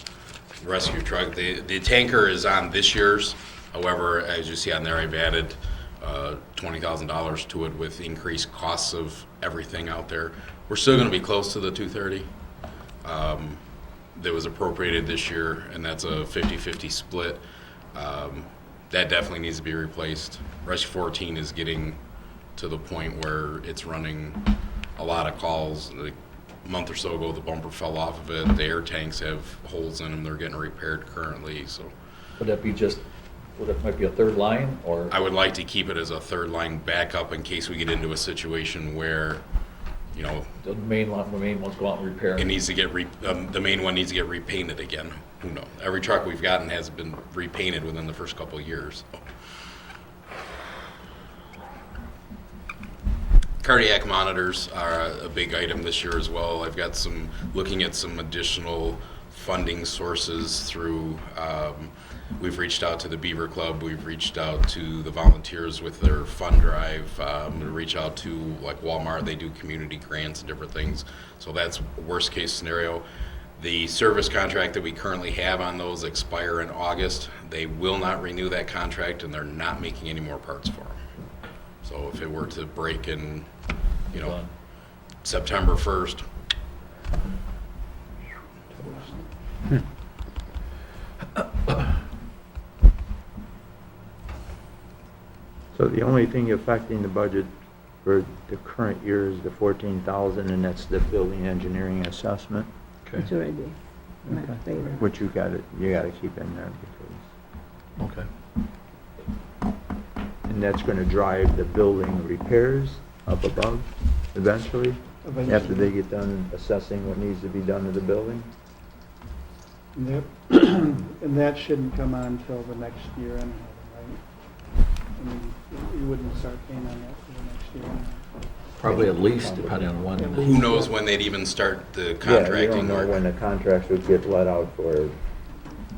rescue truck. The tanker is on this year's, however, as you see on there, I've added $20,000 to it with increased costs of everything out there. We're still gonna be close to the 230. That was appropriated this year, and that's a 50-50 split. That definitely needs to be replaced. Rescue 14 is getting to the point where it's running a lot of calls. Like a month or so ago, the bumper fell off of it. The air tanks have holes in them. They're getting repaired currently, so Would that be just, would it might be a third line, or? I would like to keep it as a third line backup in case we get into a situation where, you know, The main ones go out and repair? it needs to get, the main one needs to get repainted again. Who knows? Every truck we've gotten has been repainted within the first couple of years. Cardiac monitors are a big item this year as well. I've got some, looking at some additional funding sources through, we've reached out to the Beaver Club, we've reached out to the volunteers with their fund drive, I'm gonna reach out to like Walmart, they do community grants and different things, so that's worst case scenario. The service contract that we currently have on those expire in August. They will not renew that contract and they're not making any more parts for them. So if it were to break in, you know, Done. September 1st, So the only thing affecting the budget for the current year is the 14,000, and that's the building engineering assessment, It's already in my Okay. favor. which you gotta keep in there because, Okay. and that's gonna drive the building repairs up above eventually, after they get done assessing what needs to be done to the building. Yep. And that shouldn't come on until the next year anyhow, right? I mean, you wouldn't start paying on that for the next year anyhow. Probably at least, depending on when. who knows when they'd even start the Yeah, you contracting don't know work. when the contracts would get let out for,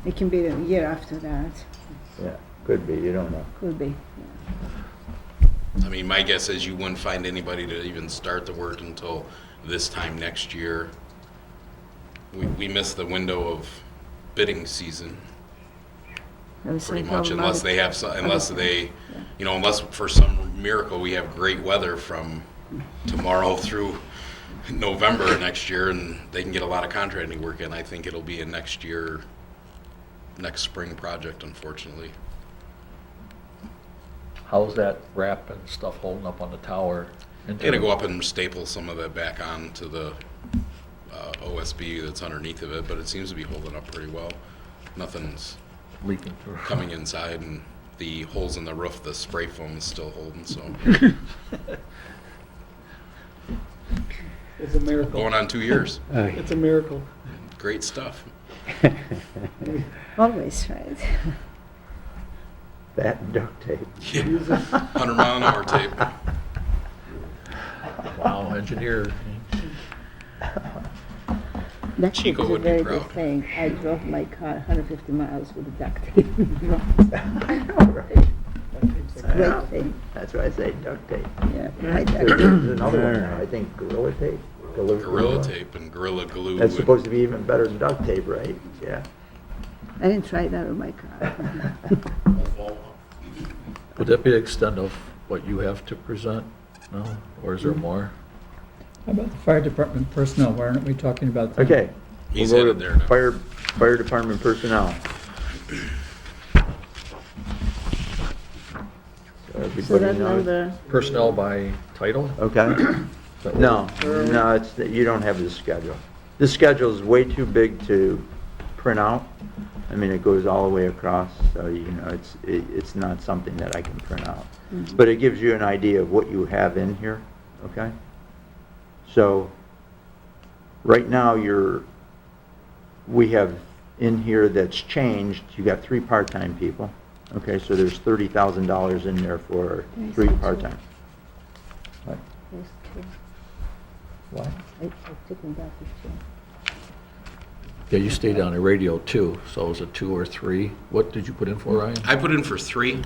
It can be the year after that, yeah, could be, you don't know. could be. I mean, my guess is you wouldn't find anybody to even start the work until this time next year. We missed the window of bidding season, That was pretty so much, unless they have, unless they, you know, unless for some miracle we have great weather from tomorrow through November next year and they can get a lot of contracting work in. I think it'll be a next year, next spring project, unfortunately. How's that wrap and stuff holding up on the tower? They gotta go up and staple some of that back on to the OSB that's underneath of it, but it seems to be holding up pretty well. Nothing's Leaking through. coming inside, and the holes in the roof, the spray foam is still holding, so. It's a miracle. Going on 2 years. It's a miracle. Great stuff. Always, right? That and duct tape. Yeah. 100 mile an hour tape. engineer. That Chico is a would be very proud. good thing. I drove my car 150 miles with a duct tape. I know, right? It's a great thing. That's why I say duct tape. Yeah, my duct There's tape. another one now, I think Gorilla Tape. Gorilla tape and Gorilla Glue. That's and- supposed to be even better than duct tape, right? Yeah. I didn't try that on my car. Would that be the extent of what you have to present? No? Or is there more? How about the fire department personnel? Why aren't we talking about that? Okay. He's We'll go headed to there now. Fire department personnel. So Everybody that knows. number, Personnel by title? Okay. No, you don't have the schedule. The schedule is way too big to print out. I mean, it goes all the way across, so, it's not something that I can print out. But it gives you an idea of what you have in here, okay? So, right now, we have in here that's changed, you got 3 part-time people, okay? So there's $30,000 in there for 3 part-time. What? there's two. What? I took them back to two. Yeah, you stayed on the radio too, so is it 2 or 3? What did you put in for, Ryan? I put in for 3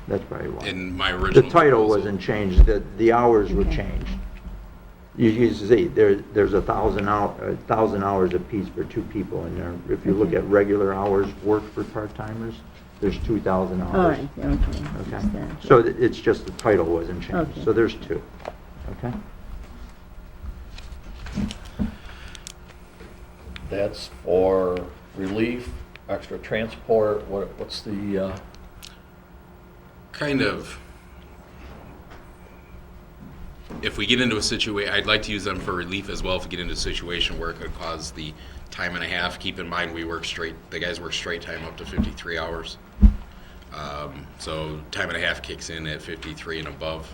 That's probably why. in my original. The title proposal. wasn't changed, the hours were Okay. changed. You see, there's 1,000 hours apiece for 2 people in there. If you look Okay. at regular hours worked for part-timers, there's 2,000 All hours. right, okay. Okay, understand. so it's just the title wasn't changed, Okay. so there's 2, okay? That's for relief, extra transport, what's the, Kind of. If we get into a situation, I'd like to use them for relief as well. If we get into a situation where it could cause the time and a half, keep in mind the guys work straight time up to 53 hours. So time and a half kicks in at 53 and above.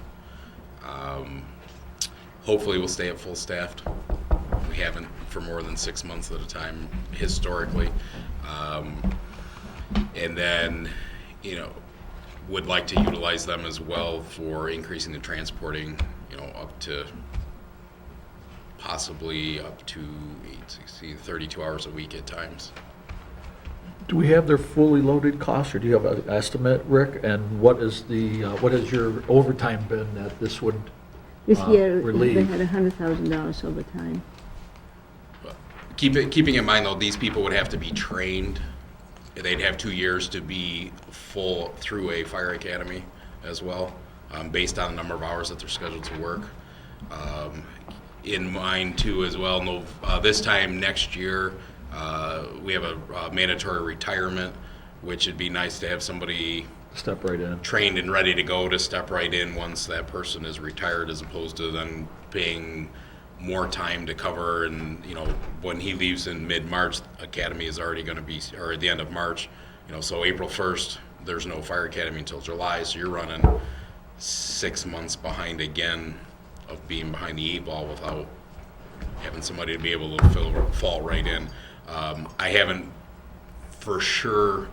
Hopefully we'll stay at full staffed. We haven't for more than 6 months at a time historically. And then, would like to utilize them as well for increasing the transporting, up to possibly up to 8, 16, 32 hours a week at times. do we have their fully loaded costs, or do you have an estimate, Rick? And what has your overtime been that this would This year, they relieve? had $100,000 overtime. Keeping in mind though, these people would have to be trained. They'd have 2 years to be full through a fire academy as well, based on the number of hours that they're scheduled to work. In mind too as well, this time next year, we have a mandatory retirement, which it'd be nice to have somebody Step right in. trained and ready to go to step right in once that person is retired, as opposed to then paying more time to cover. And when he leaves in mid-March, academy is already going to be, or at the end of March, so April 1st there's no fire academy until July, so you're running 6 months behind again of being behind the 8 ball without having somebody to be able to fall right in. I haven't for sure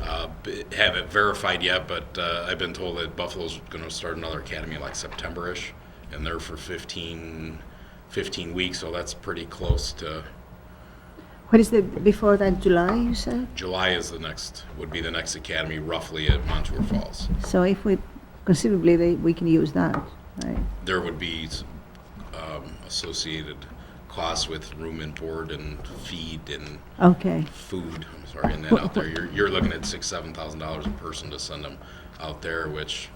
have it verified yet, but I've been told that Buffalo's going to start another academy like September-ish, and they're for 15 weeks, so that's pretty close to What is before that, July, you said? July would be the next academy roughly at Montour Falls. So if conceivably, we can use that, right? There would be associated costs with room and board and feed and Okay, food, and that out there. You're looking at $6,000-$7,000 a person to send them out there, which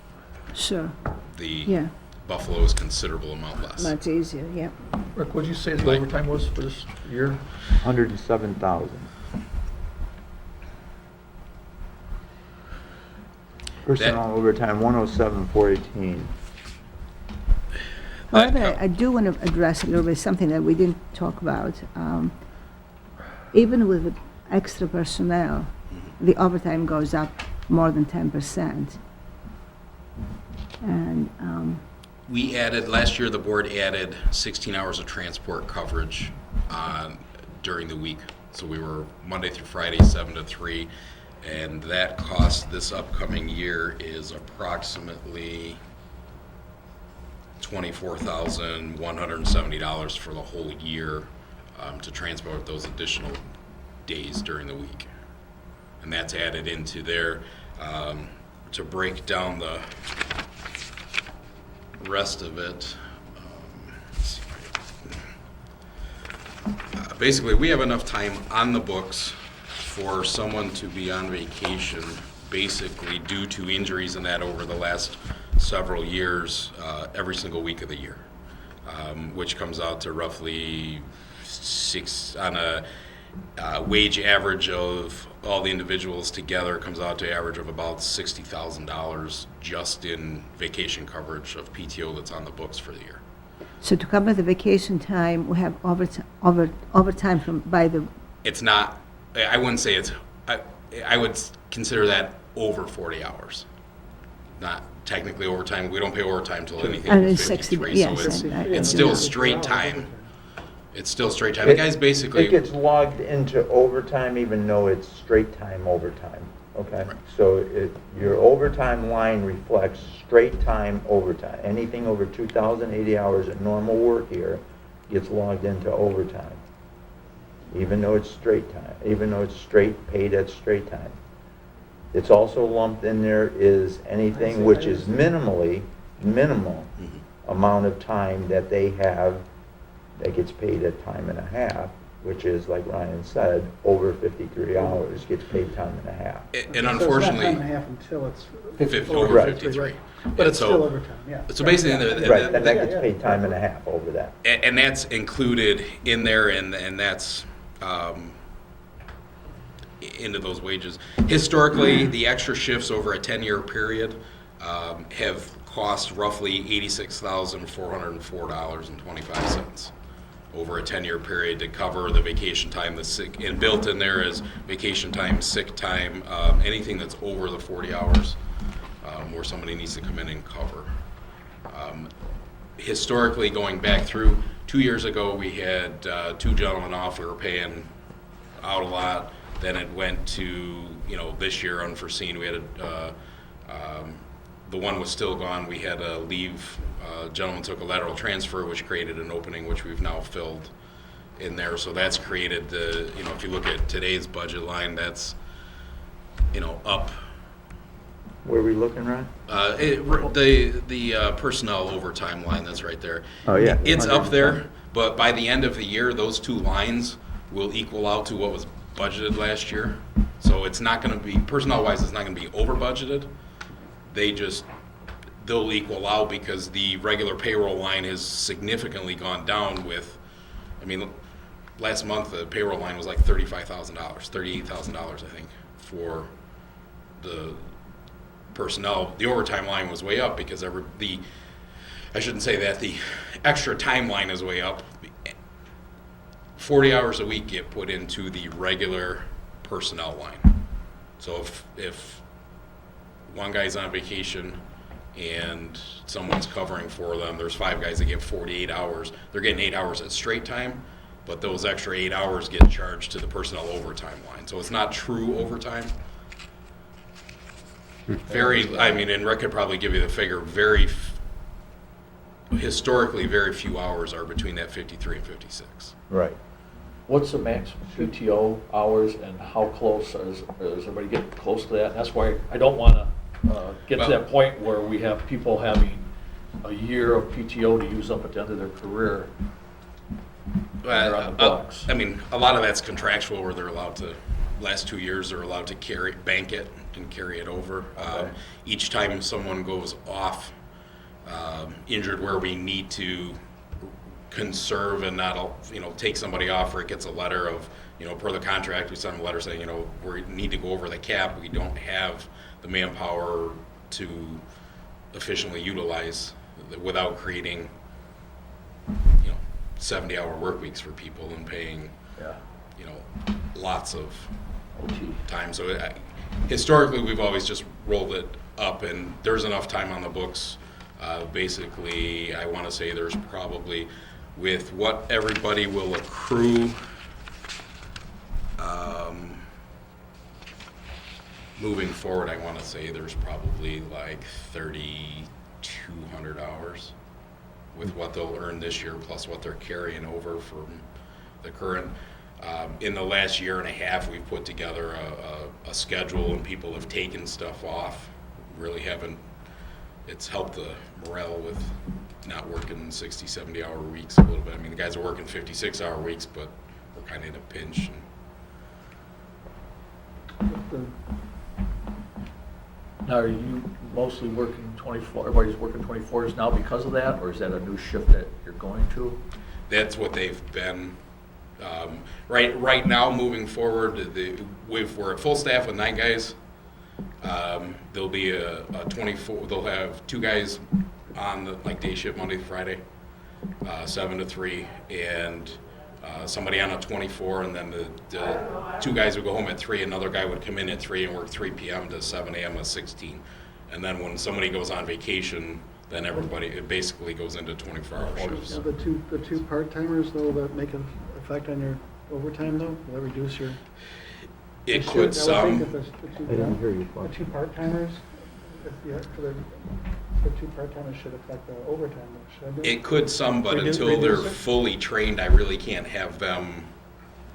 sure, the yeah, Buffalo is considerable amount less. much easier, yeah. Rick, what'd you say the overtime was for this year? 107,000. Personnel overtime, 107,418. However, I do want to address a little bit something that we didn't talk about. Even with the extra personnel, the overtime goes up more than 10%. And, Last year, the board added 16 hours of transport coverage during the week. So we were Monday through Friday, 7 to 3. And that cost this upcoming year is approximately $24,170 for the whole year to transport those additional days during the week. And that's added into there. To break down the rest of it, let's see. Basically, we have enough time on the books for someone to be on vacation, basically due to injuries and that over the last several years, every single week of the year, which comes out to roughly on a wage average of all the individuals together, comes out to average of about $60,000 just in vacation coverage of PTO that's on the books for the year. So to cover the vacation time, we have overtime by the, It's not, I wouldn't say it's, I would consider that over 40 hours. Not technically overtime. We don't pay overtime till anything And over it's 60, 53, yes, so I- it's I- still yeah. straight time. It's still straight time. The guys It basically, gets logged into overtime even though it's straight time overtime, okay? Right. So your overtime line reflects straight time overtime. Anything over 2,080 hours of normal work here gets logged into overtime. Even though it's straight time, even though it's paid at straight time. It's also lumped in there is anything which is minimal amount of time that they have that gets paid at time and a half, which is, like Ryan said, over 53 hours gets paid time and a half. and unfortunately, So it's not time and a half until it's over Right. 53. Right. But And it's so- still overtime, yeah. So basically, Right, and that Yeah, gets yeah. paid time and a half over that. and that's included in there, and that's into those wages. Historically, the extra shifts over a 10-year period have cost roughly $86,404.25 over a 10-year period to cover the vacation time, the sick, and built in there is vacation time, sick time, anything that's over the 40 hours where somebody needs to come in and cover. Historically, going back through 2 years ago, we had 2 gentlemen off. We were paying out a lot. Then it went to, this year unforeseen. We had the one was still gone. We had to leave. Gentleman took a lateral transfer, which created an opening, which we've now filled in there. So that's created the, if you look at today's budget line, that's, up. Where are we looking, Ron? The personnel overtime line that's right there. Oh, yeah. It's up there, but by the end of the year, those 2 lines will equal out to what was budgeted last year. So it's not going to be, personnel-wise, it's not going to be over budgeted. They'll equal out because the regular payroll line has significantly gone down with, last month the payroll line was like $35,000, $38,000, I think, for the personnel. The overtime line was way up because I shouldn't say that, the extra time line is way up. 40 hours a week get put into the regular personnel line. So if one guy's on vacation and someone's covering for them, there's 5 guys that get 48 hours. They're getting 8 hours at straight time, but those extra 8 hours get charged to the personnel overtime line. So it's not true overtime. And Rick could probably give you the figure, historically, very few hours are between that 53 and 56. Right. What's the max PTO hours and how close is everybody getting close to that? And that's why I don't want to get to that point where we have people having a year of PTO to use up at the end of their career. They're on the books. A lot of that's contractual where they're allowed to, last 2 years, they're allowed to bank it and carry it over. Okay. Each time someone goes off injured where we need to conserve and not, take somebody off, or it gets a letter of, per the contract, we send them a letter saying, we need to go over the cap. We don't have the manpower to efficiently utilize without creating, 70-hour work weeks for people and paying, Yeah. lots of OT. time. So historically, we've always just rolled it up, and there's enough time on the books. Basically, I want to say there's probably, with what everybody will accrue, moving forward, I want to say there's probably like 3,200 hours with what they'll earn this year plus what they're carrying over from the current. In the last year and a half, we've put together a schedule and people have taken stuff off. Really haven't, it's helped the morale with not working 60, 70-hour weeks a little bit. I mean, the guys are working 56-hour weeks, but we're kind of in a pinch. Now, are you mostly working 24, everybody's working 24s now because of that, or is that a new shift that you're going to? That's what they've been. Right now, moving forward, we're at full staff with 9 guys. There'll be a 24. They'll have 2 guys on the day shift Monday to Friday, 7 to 3, and somebody on a 24, and then the 2 guys would go home at 3. Another guy would come in at 3 and work 3 p.m. to 7 a.m. at 16. And then when somebody goes on vacation, then it basically goes into 24-hour shifts. Now, the two part-timers, though, that make an effect on your overtime, though? Will that reduce your? It could some. I didn't hear you. The two part-timers, the two part-timers should affect the overtime, though, should they? It could some, but Reduce until they're it? fully trained, I really can't have them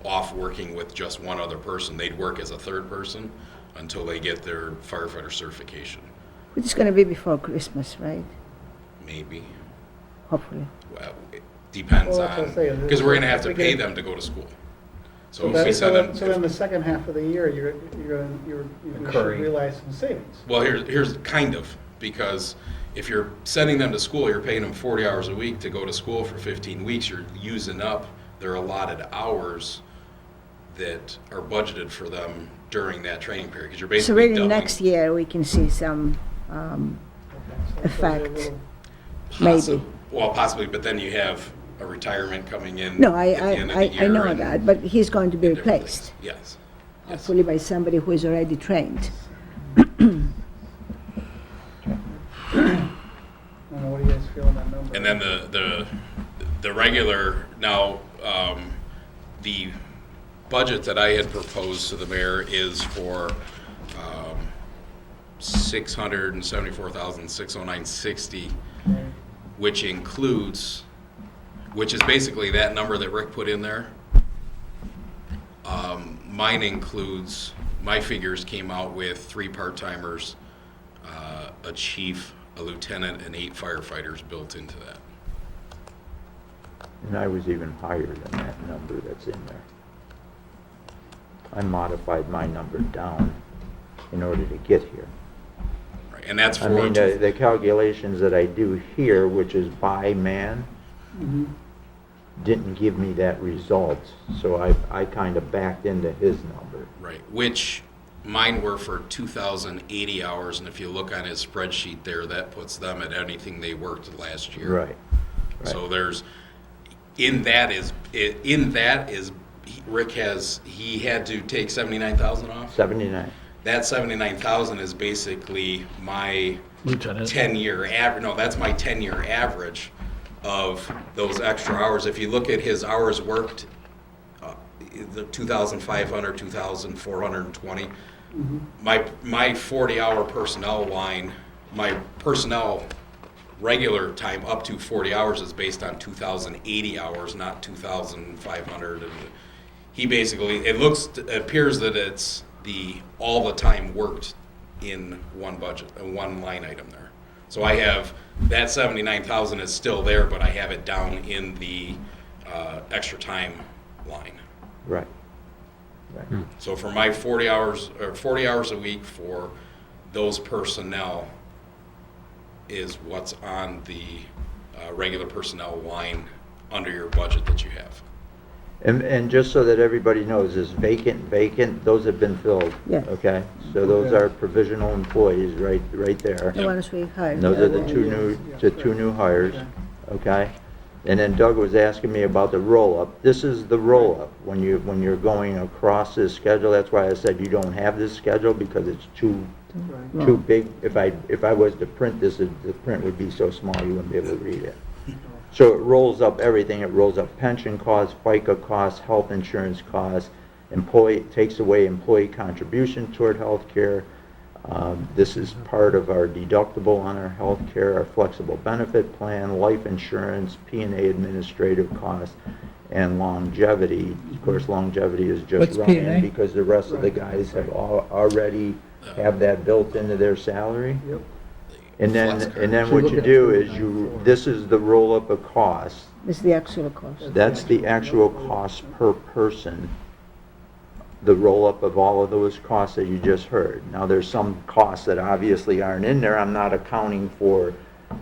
off working with just one other person. They'd work as a third person until they get their firefighter certification, Which is going to be before Christmas, right? maybe. Hopefully. Well, it depends Well, that's what on, I'm saying. because we're gonna have to We pay get- them to go to school. So So if we send them, then the second half of the year, you should Incurring. realize some savings. well, here's kind of, because if you're sending them to school, you're paying them 40 hours a week to go to school for 15 weeks, you're using up their allotted hours that are budgeted for them during that training period, because you're So basically really doubling. next year, we can see some, Okay, so it's a Effect. little- maybe. Well, possibly, but then you have a retirement coming in. No, at the end of the I year know and- that, but he's going to be and different replaced, things. Yes, yes. hopefully by somebody who is already trained. I don't know, what do you guys feel on that number? And then the regular, now, the budget that I had proposed to the mayor is for, $674,609.60, which includes, which is basically that number that Rick put in there. Mine includes, my figures came out with 3 part-timers, a chief, a lieutenant, and 8 firefighters built into that. And I was even higher than that number that's in there. I modified my number down in order to get here. Right, and that's I for, mean, the calculations that I do here, which is by man, didn't give me that result, so I kind of backed into his number. right, which mine were for 2,080 hours, and if you look on his spreadsheet there, that puts them at anything they worked last year. Right. So there's, Rick he had to take 79,000 off. 79. That 79,000 is basically my Lieutenant? 10-year average, no, that's my 10-year average of those extra hours. If you look at his hours worked, the 2,500, 2,420, my 40-hour personnel line, my personnel regular time up to 40 hours is based on 2,080 hours, not 2,500. And he basically, it appears that it's all the time worked in one budget, one line item there. So I have, that 79,000 is still there, but I have it down in the extra time line. Right. Right. So for my 40 hours a week for those personnel is what's on the regular personnel line under your budget that you have. And just so that everybody knows, is vacant, those have been filled. Yeah. Okay? So those Okay. are provisional employees right there. The ones we hired. And those are the Yeah. two new hires, Okay. okay? And then Doug was asking me about the roll-up. This is the roll-up, when you're going across this schedule. That's why I said you don't have this schedule, because it's too Right. big. If I was to print this, the print would be so small you wouldn't be able to read it. So it rolls up everything. It rolls up pension costs, FICA costs, health insurance costs, takes away employee contribution toward health care, This is part of our deductible on our health care, our flexible benefit plan, life insurance, P&A administrative costs, and longevity. Of course, longevity is just What's Ryan, P&A? because the rest of the guys have already have that built into their salary. Yep. And Flex then card. what you do is this is the roll-up of costs. This is the actual cost. That's the actual cost per person, the roll-up of all of those costs that you just heard. Now, there's some costs that obviously aren't in there. I'm not accounting for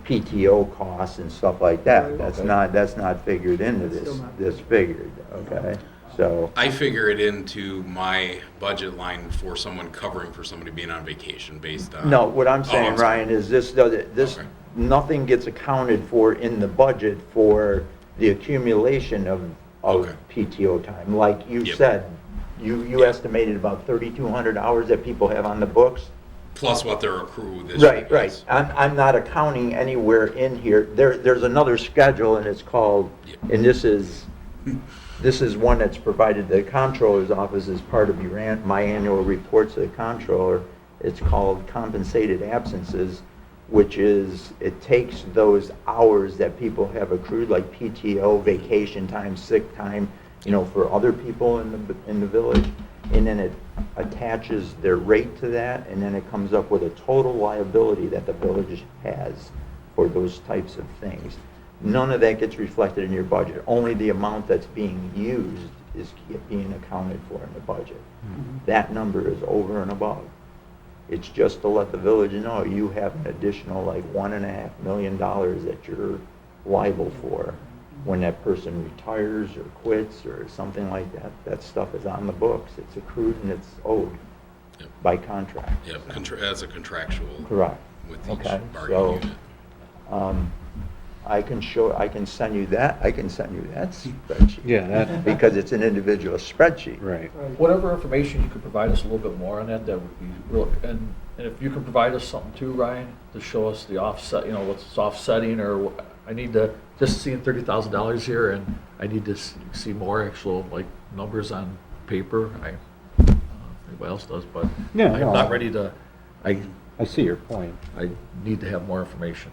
PTO costs and stuff like that. That's not figured into this figured, okay? So, I figure it into my budget line for someone covering for somebody being on vacation based on. no, what I'm Oh, saying, sorry. Ryan, is this, Okay. nothing gets accounted for in the budget for the accumulation of Okay. PTO time. Like you Yep. said, you estimated about 3,200 hours that people have on the books. Plus what they're accrued this year. Right, right. I'm not accounting anywhere in here. There's another schedule, and it's called, and this is one that's provided to the comptroller's office as part of my annual reports to the comptroller. It's called compensated absences, which is, it takes those hours that people have accrued, like PTO, vacation time, sick time, for other people in the village, and then it attaches their rate to that, and then it comes up with a total liability that the village has for those types of things. None of that gets reflected in your budget. Only the amount that's being used is being accounted for in the budget. That number is over and above. It's just to let the village know you have an additional like $1.5 million that you're liable for when that person retires or quits or something like that. That stuff is on the books. It's accrued and it's owed Yep. by contract. Yep, as a contractual Correct. with each Okay, bargaining so, unit. I can send you that spreadsheet. Yeah, that, Because it's an individual spreadsheet. right. Whatever information you could provide us a little bit more on that, that would be real, and if you could provide us something too, Ryan, to show us the offset, what's offsetting, or I need to, just seeing $30,000 here, and I need to see more actual, like, numbers on paper. Anybody else does, but Yeah, I'm no, not ready to, I I see your point. need to have more information.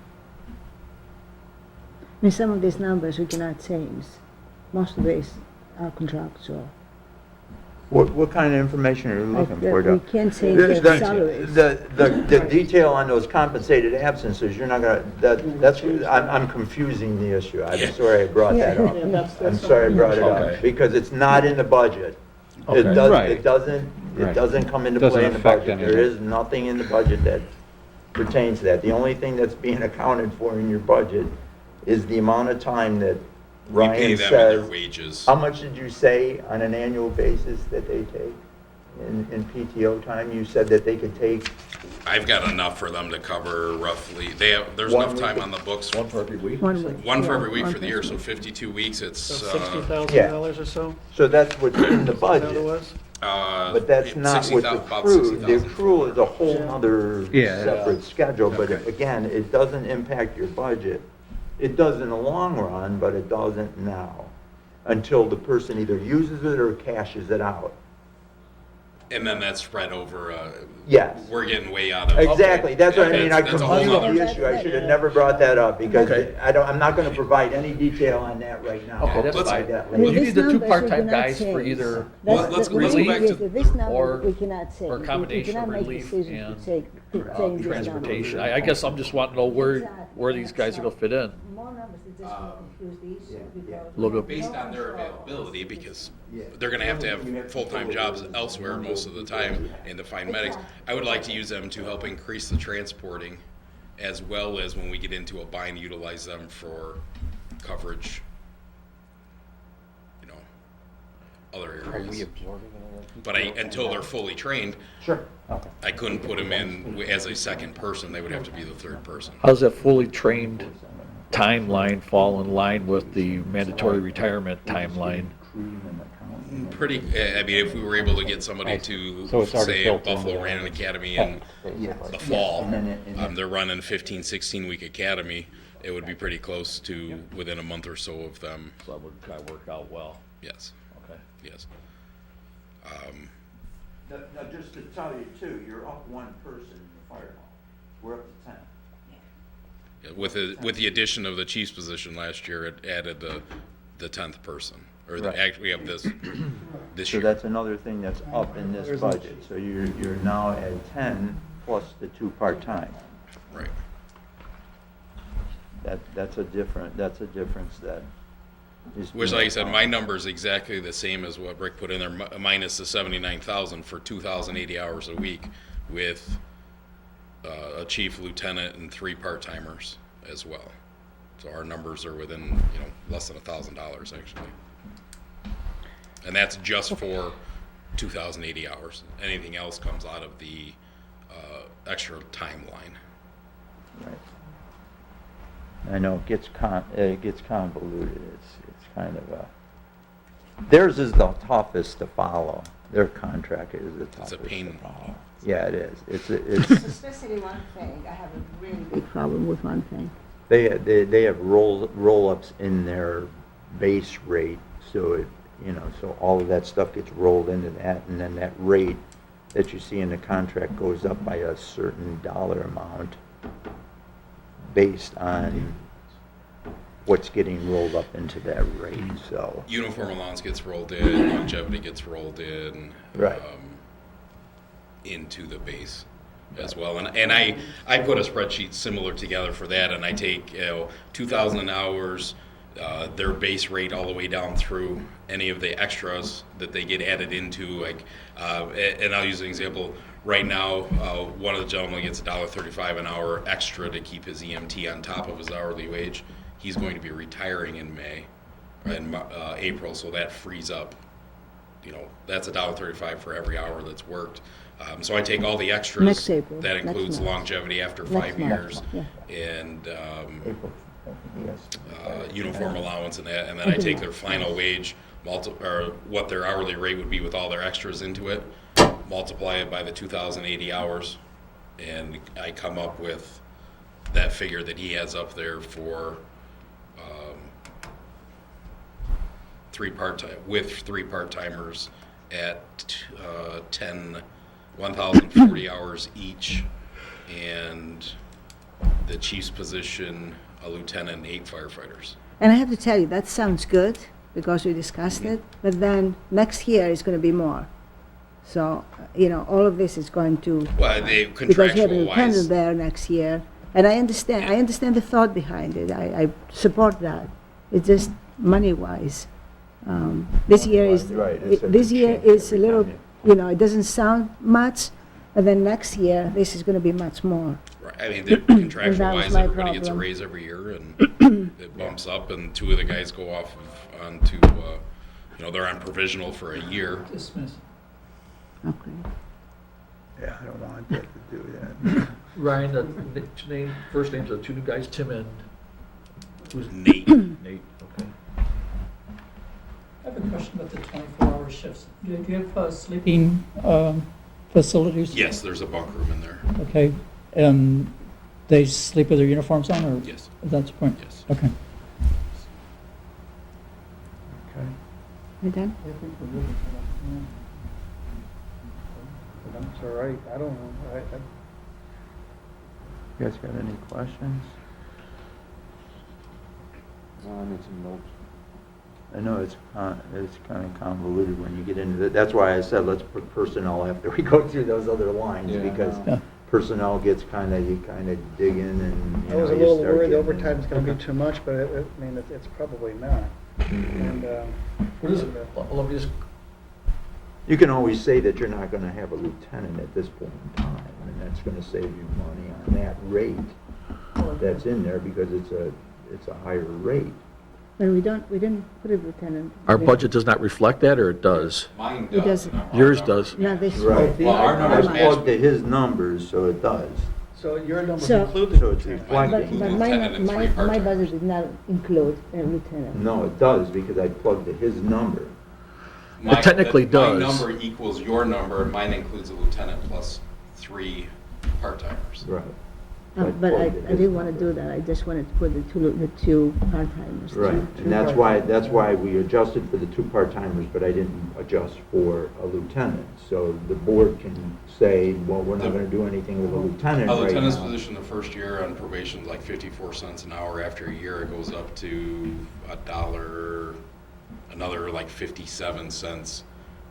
And some of these numbers we cannot change. Most of these are contractual. What kind of information are you Like looking that for, Doug? we can't change their salaries. The detail on those compensated absences, you're not gonna, I'm confusing the issue. I'm Yeah. sorry I brought that Yeah, up. that's I'm sorry I brought it Okay. up, because it's not in the budget. It Okay. does, Right. it Right. doesn't come into Doesn't play in the affect budget. There anything. is nothing in the budget that pertains to that. The only thing that's being accounted for in your budget is the amount of time that We pay Ryan them in says. their wages. How much did you say on an annual basis that they take in PTO time? You said that they could take, I've got enough for them to cover roughly, there's One enough week. time on the books, One for every week? One week. one for Yeah, every week one for the year, person. so 52 weeks, it's, So $60,000 Yeah. or so? so that's what's in the Is that what it budget. was? But that's not what's 60,000 about accrued. The 60,000. accrual is a whole Yeah. other Yeah. separate schedule, but Okay. again, it doesn't impact your budget. It does in the long run, but it doesn't now, until the person either uses it or cashes it out. And then that's spread over, Yes. we're getting way out of. Exactly, that's what I mean, I That's a whole confused other- the issue, I should have never brought that up, because Okay. I'm not gonna provide any detail on that right now. Okay, that's I'll fine. provide that I mean, You later. need these the two numbers we part-time cannot guys for change. either That's Well, the- let's the go thing back is to- that this number or- we cannot change. or We combination cannot of make relief decisions and, to change these numbers. transportation. I guess I'm just wanting to know where these guys are gonna fit in. More numbers, it's just gonna confuse the issue because. A little bit. Based on their availability, because they're gonna have to have full-time jobs elsewhere most of the time and to find medics. I would like to use them to help increase the transporting, as well as when we get into a bind, utilize them for coverage, other areas. But until they're fully trained, Sure. Okay. I couldn't put them in as a second person, they would have to be the third person. How does that fully trained timeline fall in line with the mandatory retirement timeline? Pretty, I mean, if we were able to get somebody to, So it's already say, built into Buffalo the- ran an academy in the fall, they're running 15, 16-week academy, it would be pretty close to within a month or so of them, So that would try to work out well. yes, Okay. yes. Now, just to tell you too, you're up one person in the fire hall. We're up to 10. Yeah, with the addition of the chief's position last year, it added the 10th person, or Right. actually we have this So year. that's another thing that's up in this budget. So you're now at 10 plus the 2 part-time. Right. That's a difference that is. Which, like I said, my number is exactly the same as what Rick put in there, minus the 79,000 for 2,080 hours a week with a chief, lieutenant, and 3 part-timers as well. So our numbers are within, less than $1,000 actually. And that's just for 2,080 hours. Anything else comes out of the extra timeline. Right. I know it gets convoluted. It's kind of theirs is the toughest to follow. Their contract is the toughest a pain. to follow. Yeah, it is. It's Especially one thing, I have a really big problem with one thing. they have roll-ups in their base rate, so so all of that stuff gets rolled into that, and then that rate that you see in the contract goes up by a certain dollar amount based on what's getting rolled up into that rate, so. Uniform allowance gets rolled in, longevity gets rolled in. Right. Into the base as well. And I put a spreadsheet similar together for that, and I take 2,000 hours, their base rate all the way down through any of the extras that they get added into, like, and I'll use an example. Right now, one of the gentlemen gets $1.35 an hour extra to keep his EMT on top of his hourly wage. He's going to be retiring in April, so that frees up, that's $1.35 for every hour that's worked. So I take all the extras. Next April. That Next includes month. longevity after Next 5 month, years, yeah. and April, yes. uniform allowance and that, and then I take their final wage, or what their hourly rate would be with all their extras into it, multiply it by the 2,080 hours, and I come up with that figure that he has up there for 3 part-timers at 1,040 hours each, and the chief's position, a lieutenant, and 8 firefighters. And I have to tell you, that sounds good, because we discussed it, but then next year is going to be more. So, all of this is going to, Well, they because we have a contractual lieutenant wise, there next year, and I understand the thought behind it, I support that. It's just money-wise. This year is, Right, it's a this year change is a every little, time it doesn't sound much, and then next year, this is going to be much more. right, I mean, contractual That was wise, my everybody gets a problem. raise every year, and it bumps up, and 2 of the guys go off onto, they're on provisional for a year. Dismiss. Okay. Yeah, I don't want that to do that. Ryan, first names of 2 new guys, Tim and, who's Nate, Nate? Okay. I have a question about the 24-hour shifts. Do you have sleeping facilities? yes, there's a bunk room in there, Okay, and they sleep with their uniforms on, or? yes, That's the point? yes. Okay. Okay. You done? That's all right, I don't know, You guys got any questions? I need some notes. I know it's kind of convoluted when you get into it. That's why I said let's put personnel after we go through those other lines, Yeah. because Yeah. personnel gets you kind of dig in and, I was a you little start worried getting overtime's gonna be too much, but it's probably not. And, What is it? Let me just, You can always say that you're not going to have a lieutenant at this point in time, and that's going to save you money on that rate that's in there, because it's a higher rate. But we didn't put a lieutenant. our budget does not reflect that, or it does? Mine It doesn't. Yours does. Not this Right. Well, our I numbers plugged to his numbers, so it does. so your numbers So- include the So it's lieutenant. But, reflecting. but Lieutenant and 3 my part-timers. budget did not include a lieutenant. No, it does, because I plugged to his number. It technically does. My number equals your number, and mine includes a lieutenant plus 3 part-timers. Right. But I didn't want to do that, I just wanted to put the two part-timers. Right, and that's why we adjusted for the two part-timers, but I didn't adjust for a lieutenant. So the board can say, well, we're not gonna do anything with a lieutenant A right lieutenant's now. position the first year on probation is like 54 cents an hour. After a year, it goes up to $1, another like 57 cents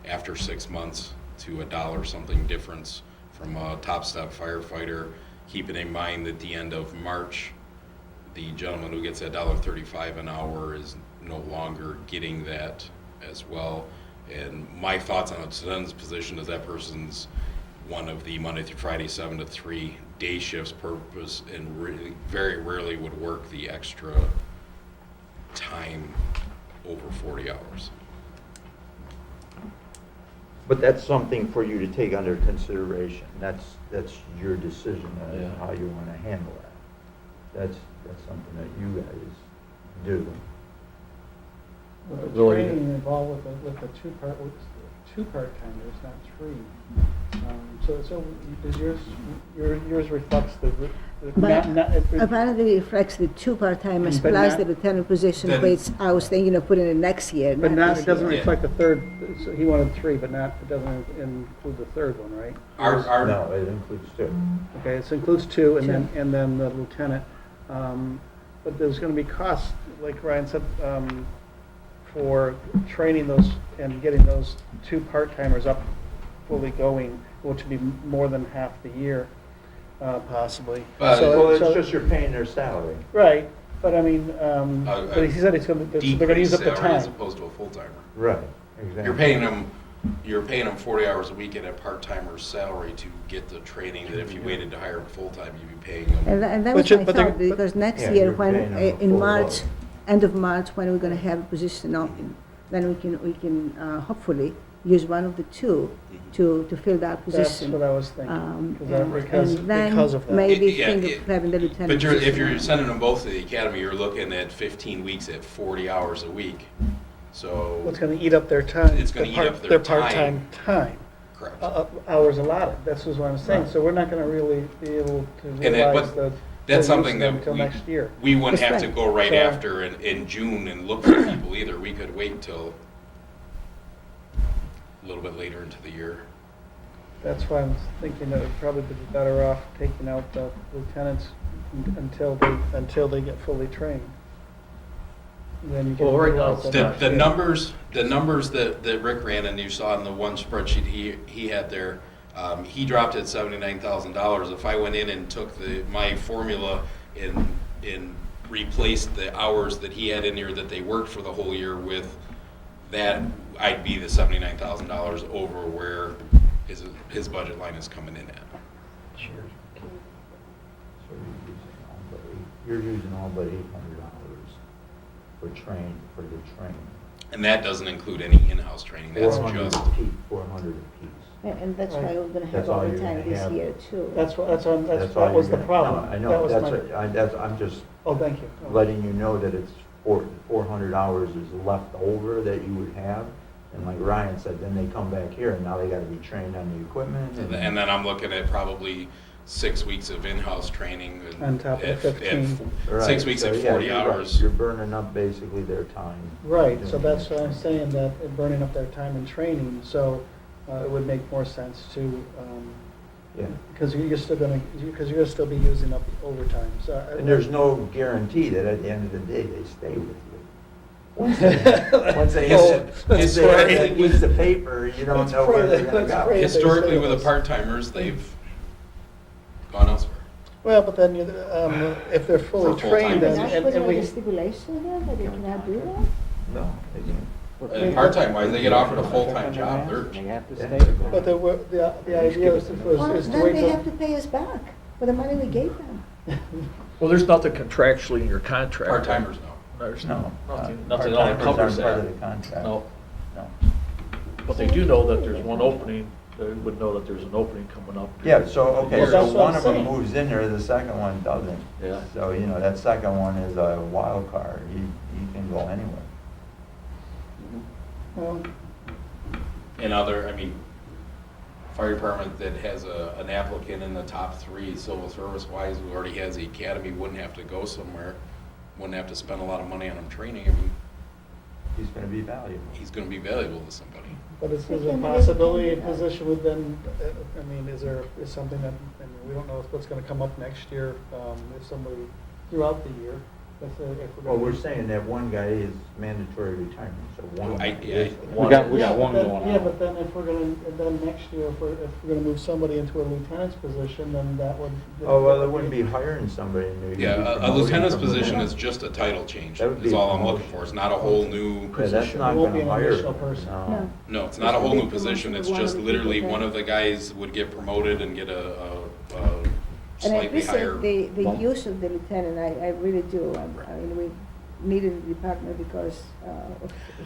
after 6 months to $1 something difference from a top step firefighter. Keeping in mind that at the end of March, the gentleman who gets that $1.35 an hour is no longer getting that as well. And my thoughts on a lieutenant's position is that person's one of the Monday through Friday 7 to 3 day shifts purpose, and really very rarely would work the extra time over 40 hours. But that's something for you to take under consideration. That's your decision on Yeah. how you wanna handle that. That's something that you guys do. With The way- the training involved with the two part-timers, not three. So does yours reflects the But not, apparently it reflects the two part-timers But plus not- the lieutenant position, Then- which I was thinking of putting in next year, but not not, this it doesn't year. reflect the third, so he wanted three, but not, it doesn't include the third one, right? No, it includes two. Okay, it includes two, and then the lieutenant. But there's gonna be costs, like Ryan said, for training those and getting those two part-timers up fully going, which would be more than half the year, possibly. Well, it's So- just you're paying their salary. Right, but I mean, but he said they're gonna use up the Decreased salary as time. opposed to a full-timer. Right, exactly. You're paying them 40 hours a week at a part-timer's salary to get the training that if you waited to hire them full-time, you'd be paying them. And that But was you- my but they're- thought, because next Yeah, year, you're when, paying them a in full March, load. end of March, when we're gonna have a position open, then we can hopefully use one of the two to fill that That's position. what I was thinking, And because then of that. maybe Yeah, think it- of having the lieutenant But if position. you're sending them both to the academy, you're looking at 15 weeks at 40 hours a week. So, What's gonna eat up their time? It's gonna eat up their Their time. part-time time, correct. hours allotted, that's what I'm saying. Right. So we're not gonna really be able to And that- realize but the. That's full use something of them that Until next year. we wouldn't That's have to right. go right So- after in June and look for people either. We could wait till a little bit later into the year. That's why I'm thinking that it'd probably be better off taking out the lieutenants until they get fully trained. Then you can. Well, right now, realize it's that- The numbers that Rick ran and you saw in the one spreadsheet he had there, he dropped it $79,000. If I went in and took my formula and replaced the hours that he had in here that they worked for the whole year with that, I'd be the $79,000 over where his budget line is coming in at. Sure. So you're using all but $800 for the training. And that doesn't include any in-house training, that's 400 just, apiece, 400 apiece. And that's why we're gonna have That's all you're overtime gonna this have. year too. That all was you're the gonna- problem. No, I That know, was my- I'm just Oh, thank you. letting you know that it's 400 hours is left over that you would have. And like Ryan said, then they come back here and now they gotta be trained on the equipment. and then I'm looking at probably 6 weeks of in-house training. and On top of at- 15. Right, 6 weeks so at yeah, 40 you're right. hours. You're burning up basically their time. Right, so doing that's that. why I'm saying that it burning up their time in training, so it would make more sense to, Yeah. because you're gonna still be using up the overtime, so. And there's no guarantee that at the end of the day, they stay with you. Once they have that piece of paper, you don't know where they're gonna Let's go. pray. Historically, with the part-timers, they've gone elsewhere. Well, but then, if they're fully For full-time trained, But position. that's and putting we. a stipulation there that they cannot do that? No, they can't. And part-time wise, they get offered a full-time job. They have to Yeah. stay. But the idea is Well, to then wait they till. have to pay us back for the money we gave them. Well, there's nothing contractually in your contract. Part-timers, no. There's No. nothing that Part-timers covers aren't part of that. the contract. No, No. but they do know that there's one opening, they would know that there's an opening coming up. Yeah, so, okay, Well, so that's what one I'm of them saying. moves in there, the second one doesn't. Yeah. So, that second one is a wild card. He can go anywhere. Well, And fire department that has an applicant in the top 3 civil service wise who already has the academy wouldn't have to go somewhere, wouldn't have to spend a lot of money on him training. I mean, He's gonna be valuable. he's going to be valuable to somebody. But is there a possibility a position would then, I mean, is something that, I mean, we don't know what's gonna come up next year, if somebody, throughout the year, if we're Well, gonna. we're saying that one guy is mandatory retirement, so one. We got Yeah, one but then- going on. Yeah, but then if we're gonna, and then next year, if we're gonna move somebody into a lieutenant's position, then that would. Oh, well, it wouldn't be hiring somebody new. You'd Yeah, be a promoting lieutenant's from within. position is just a title change, That would be is all I'm promotion. looking for. It's not a whole new Yeah, that's position. not It won't be gonna an hire. additional person. No. No, it's not a whole new Promotion position. of It's one just of the literally people one that- of the guys would get promoted and get a And I slightly higher. appreciate the bump. use of the lieutenant, I really do. I mean, we needed the department because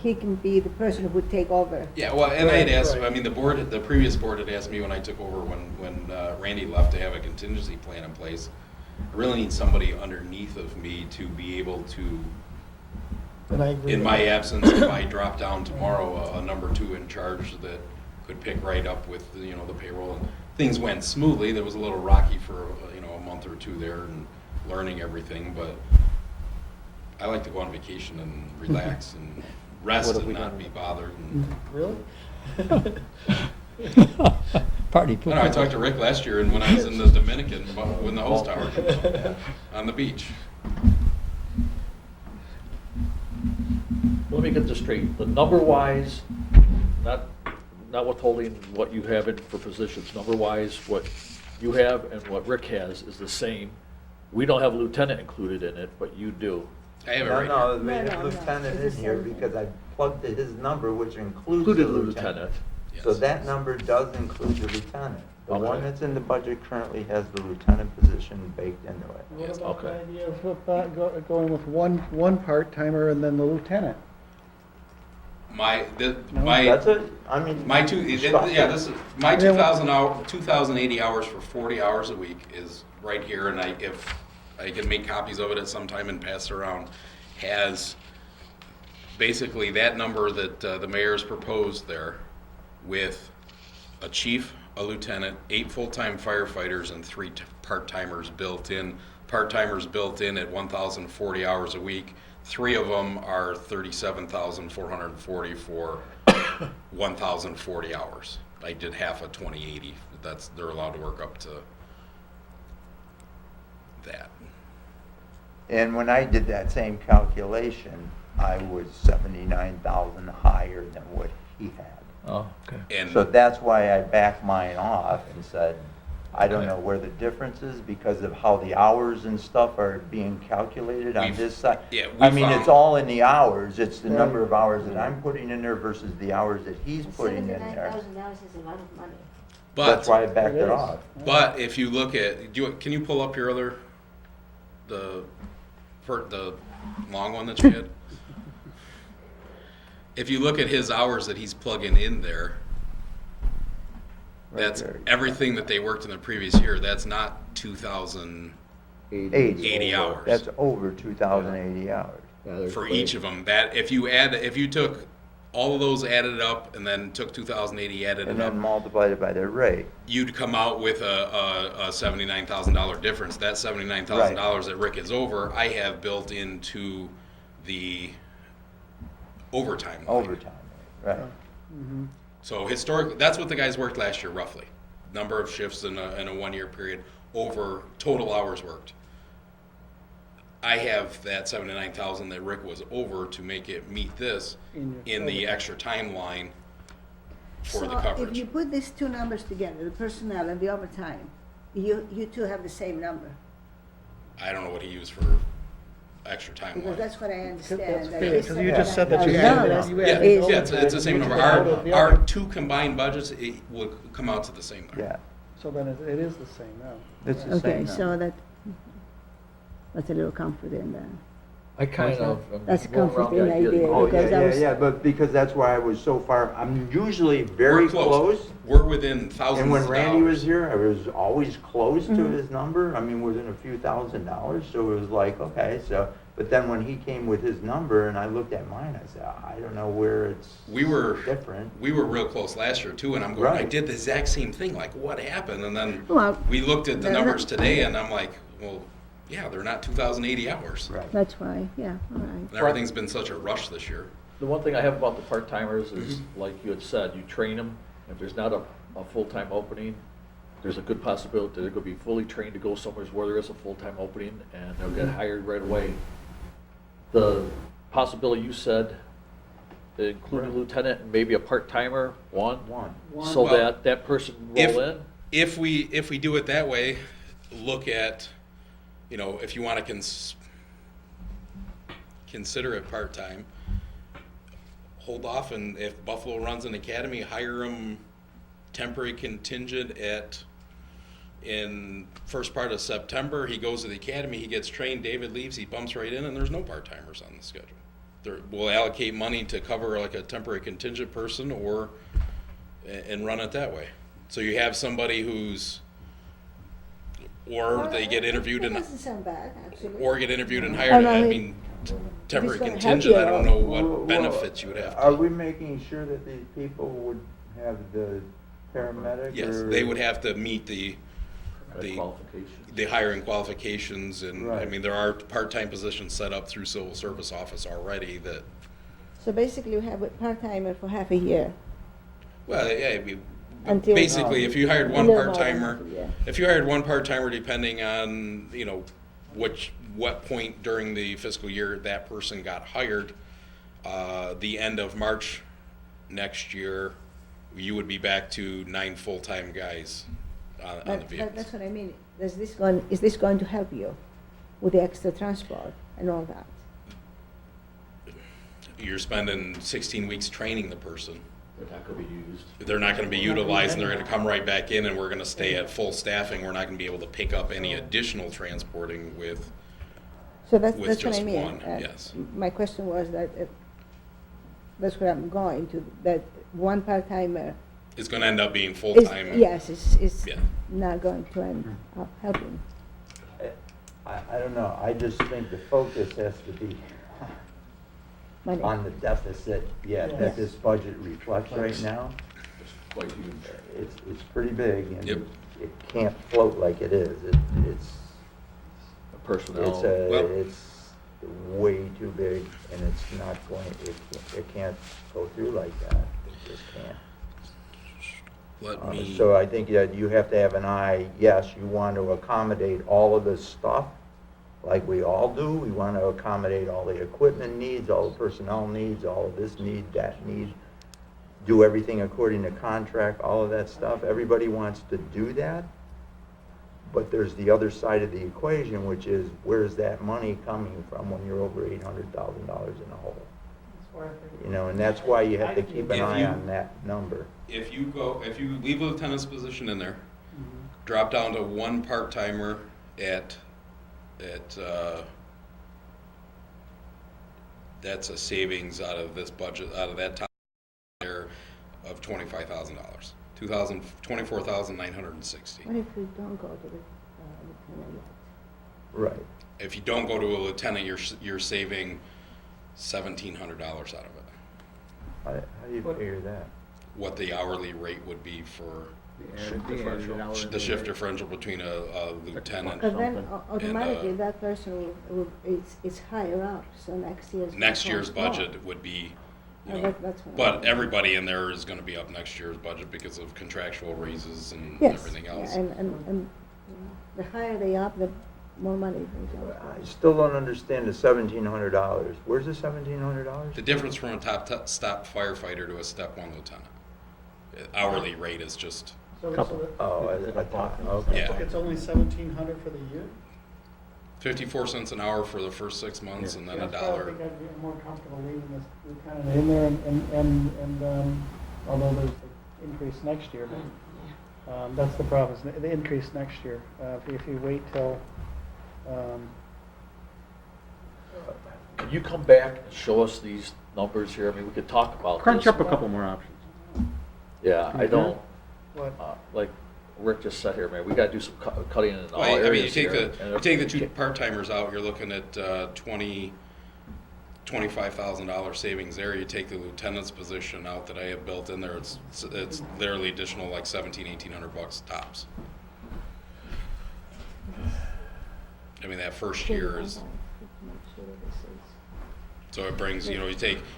he can be the person who would take over. Yeah, well, and I had Right, asked, right. I mean, the previous board had asked me when I took over, when Randy left, to have a contingency plan in place. I really need somebody underneath of me to be able to, And I agree. in with my that. absence, if I drop down tomorrow, a number 2 in charge that could pick right up with, you know, the payroll. And things went smoothly. There was a little rocky for, you know, a month or 2 there and learning everything, but I like to go on vacation and relax and rest What have and we not done? be bothered. And, Really? Party I pooper. don't know, I talked to Rick last year, and when I was in the Dominican, when the host tower on the beach. Let me get this straight. The number-wise, not withholding what you have in for positions, number-wise, what you have and what Rick has is the same. We don't have a lieutenant included in it, but you do. I have it No, right no, here. we have no, lieutenant it's in the here same thing. because I plugged in his number, which includes the Included the lieutenant. lieutenant. So Yes. that number does include the lieutenant. The Okay. one that's in the budget currently has the lieutenant position baked into it. What Yes, about the okay. idea of going with one part-timer and then the lieutenant? That's it, I mean. My two, yeah, this is, my 2,080 hours for 40 hours a week is right here, and if I can make copies of it at some time and pass it around, has basically that number that the mayor's proposed there with a chief, a lieutenant, 8 full-time firefighters, and 3 part-timers built in. Part-timers built in at 1,040 hours a week. 3 of them are 37,440 for 1,040 hours. I did half of 2080. They're allowed to work up to that. And when I did that same calculation, I was 79,000 higher than what he had. Oh, okay. And So that's why I backed mine off and said, I don't Okay. know where the difference is because of how the hours and stuff are being calculated on We've- this side. yeah, I we mean, it's found- all in the hours, it's the Right. number of hours that I'm putting in there versus the hours that he's putting in there. $79,000 is a lot of money. That's why I but backed It it is. off. if you look at, can you pull up your other the long one that you had? If you look at his hours that he's plugging in there, Right that's there. everything that they worked in the previous year. That's not 2,080 hours. That's over 2,080 hours. For each of them. That if you took all of those added up and then took 2,080 added And it up, then multiplied it by their rate. you'd come out with a $79,000 difference. That $79,000 that Rick is over, I have built into the overtime line. Overtime, right. So historically, that's what the guys worked last year, roughly. Number of shifts in a 1-year period over total hours worked. I have that 79,000 that Rick was over to make it meet this in the extra timeline for the So if coverage. you put these two numbers together, the personnel and the overtime, you two have the same number. I don't know what he used for extra Because timeline. that's what I understand. That's that fair, this because you just said that you $79,000 added, you Yeah, added. is- yeah, it's the same number. Our 2 combined budgets, it will come out to the same number. Yeah, So then it is the same now. it's the Okay, same so number. that's a little comforting then. I kind of That's a am going around comforting the idea. idea. Oh, Because I was- but because that's why I was so far, I'm usually very We're close. We're within thousands And when of Randy dollars. was here, I was always close to his number, I mean, within a few $1,000s, so it was like, okay, so, but then when he came with his number and I looked at mine, I said, I don't know where it's We were different. We were real close last year too, and I'm going, I Right. did the exact same thing, like what happened? And then Well, we looked at the they're numbers not- today and I'm like, well, yeah, they're not 2,080 hours. Right. That's why, yeah, all right. And everything's been such a rush this year. The one thing I have about the part-timers is, like you had said, you train them. If there's not a full-time opening, there's a good possibility they're gonna be fully trained to go somewhere where there is a full-time opening, and they'll get hired right away. The possibility you said, including Right. lieutenant and maybe a part-timer, one, One. so Well, that person if- roll in. If we do it that way, look at, you know, if you want to consider it part-time, hold off, and if Buffalo runs an academy, hire them temporary contingent in first part of September. He goes to the academy, he gets trained, David leaves, he bumps right in, and there's no part-timers on the schedule. We'll allocate money to cover like a temporary contingent person and run it that way. So you have somebody or they get interviewed That and, doesn't sound bad, actually. or get interviewed and hired. I mean, temporary gonna help contingent, you I don't out. know Well, what benefits you would have. Are we making sure that these people would have the paramedic? Yes, or- they would have to meet the Qualifications. hiring qualifications, and, I Right. mean, there are part-time positions set up through civil service office already that, So basically, you have a part-timer for half a year. well, yeah, Until- basically, if you hired A one little more than part-timer, half a year. if you hired one part-timer, depending on, you know, what point during the fiscal year that person got hired, the end of March next year, you would be back to 9 full-time guys on the But vehicles. that's what I mean. Is this going to help you with the extra transport and all that? You're spending 16 weeks training the person. They're not gonna be used. They're not gonna be utilized, and they're gonna come right back in, and we're gonna stay at full staffing. We're not gonna be able to pick up any additional transporting with, So that's With what I just mean. one, yes. My question was that, that's what I'm going to, that one part-timer it's gonna end up being is, full-time. yes, is Yeah. not going to end up helping. I don't know, I just think the focus has to be Money. on the deficit, Yes. that this budget reflects right now. It's quite huge. It's pretty big, and Yep. it can't float like it is. It's Personnel. Well- it's way too big, and it's not going, it can't go through like that. It just can't. Let me, So I think that you have to have an eye, yes, you want to accommodate all of this stuff, like we all do. We want to accommodate all the equipment needs, all the personnel needs, all of this need, that need, do everything according to contract, all of that stuff. Everybody wants to do that. But there's the other side of the equation, which is, where's that money coming from when you're over $800,000 in a hole? You know, and that's why you have to keep an If eye you- on that number. if you leave a lieutenant's position in there, drop down to one part-timer at, that's a savings out of this budget, out of that time there of $25,000. 24,960. What if we don't go to the lieutenant yet? Right. If you don't go to a lieutenant, you're saving $1,700 out of it. How do you figure that? What the hourly rate would be for The the shift differential between a lieutenant. Because then And, automatically that person is higher up, so Next year's cost more. budget would be, you Oh, know, that's what I but mean. everybody in there is gonna be up next year's budget because of contractual raises and Yes, everything yeah, else. and the higher they up, the more money they go. I still don't understand the $1,700. Where's the $1,700? The difference from a stop firefighter to a step 1 lieutenant. Hourly rate is just, So Oh, I thought, okay. Yeah. it's only 1,700 for the year? 54 cents an hour for the first 6 months and then Yeah, $1. so I think I'd be more comfortable leaving this lieutenant in there and although there's the increase next year, but that's the problem, is the increase next year. If you wait till, you come back and show us these numbers here? I mean, we could talk about this. Crunch up a couple more options. Yeah, I don't, What? like Rick just said here, man, we gotta do some cutting in all Well, I mean, you areas take here. the, you take the two part-timers out, you're looking at $25,000 savings there. You take the lieutenant's position out that I have built in there, it's literally additional like $1,800 tops. I mean, that first year is, so it brings, you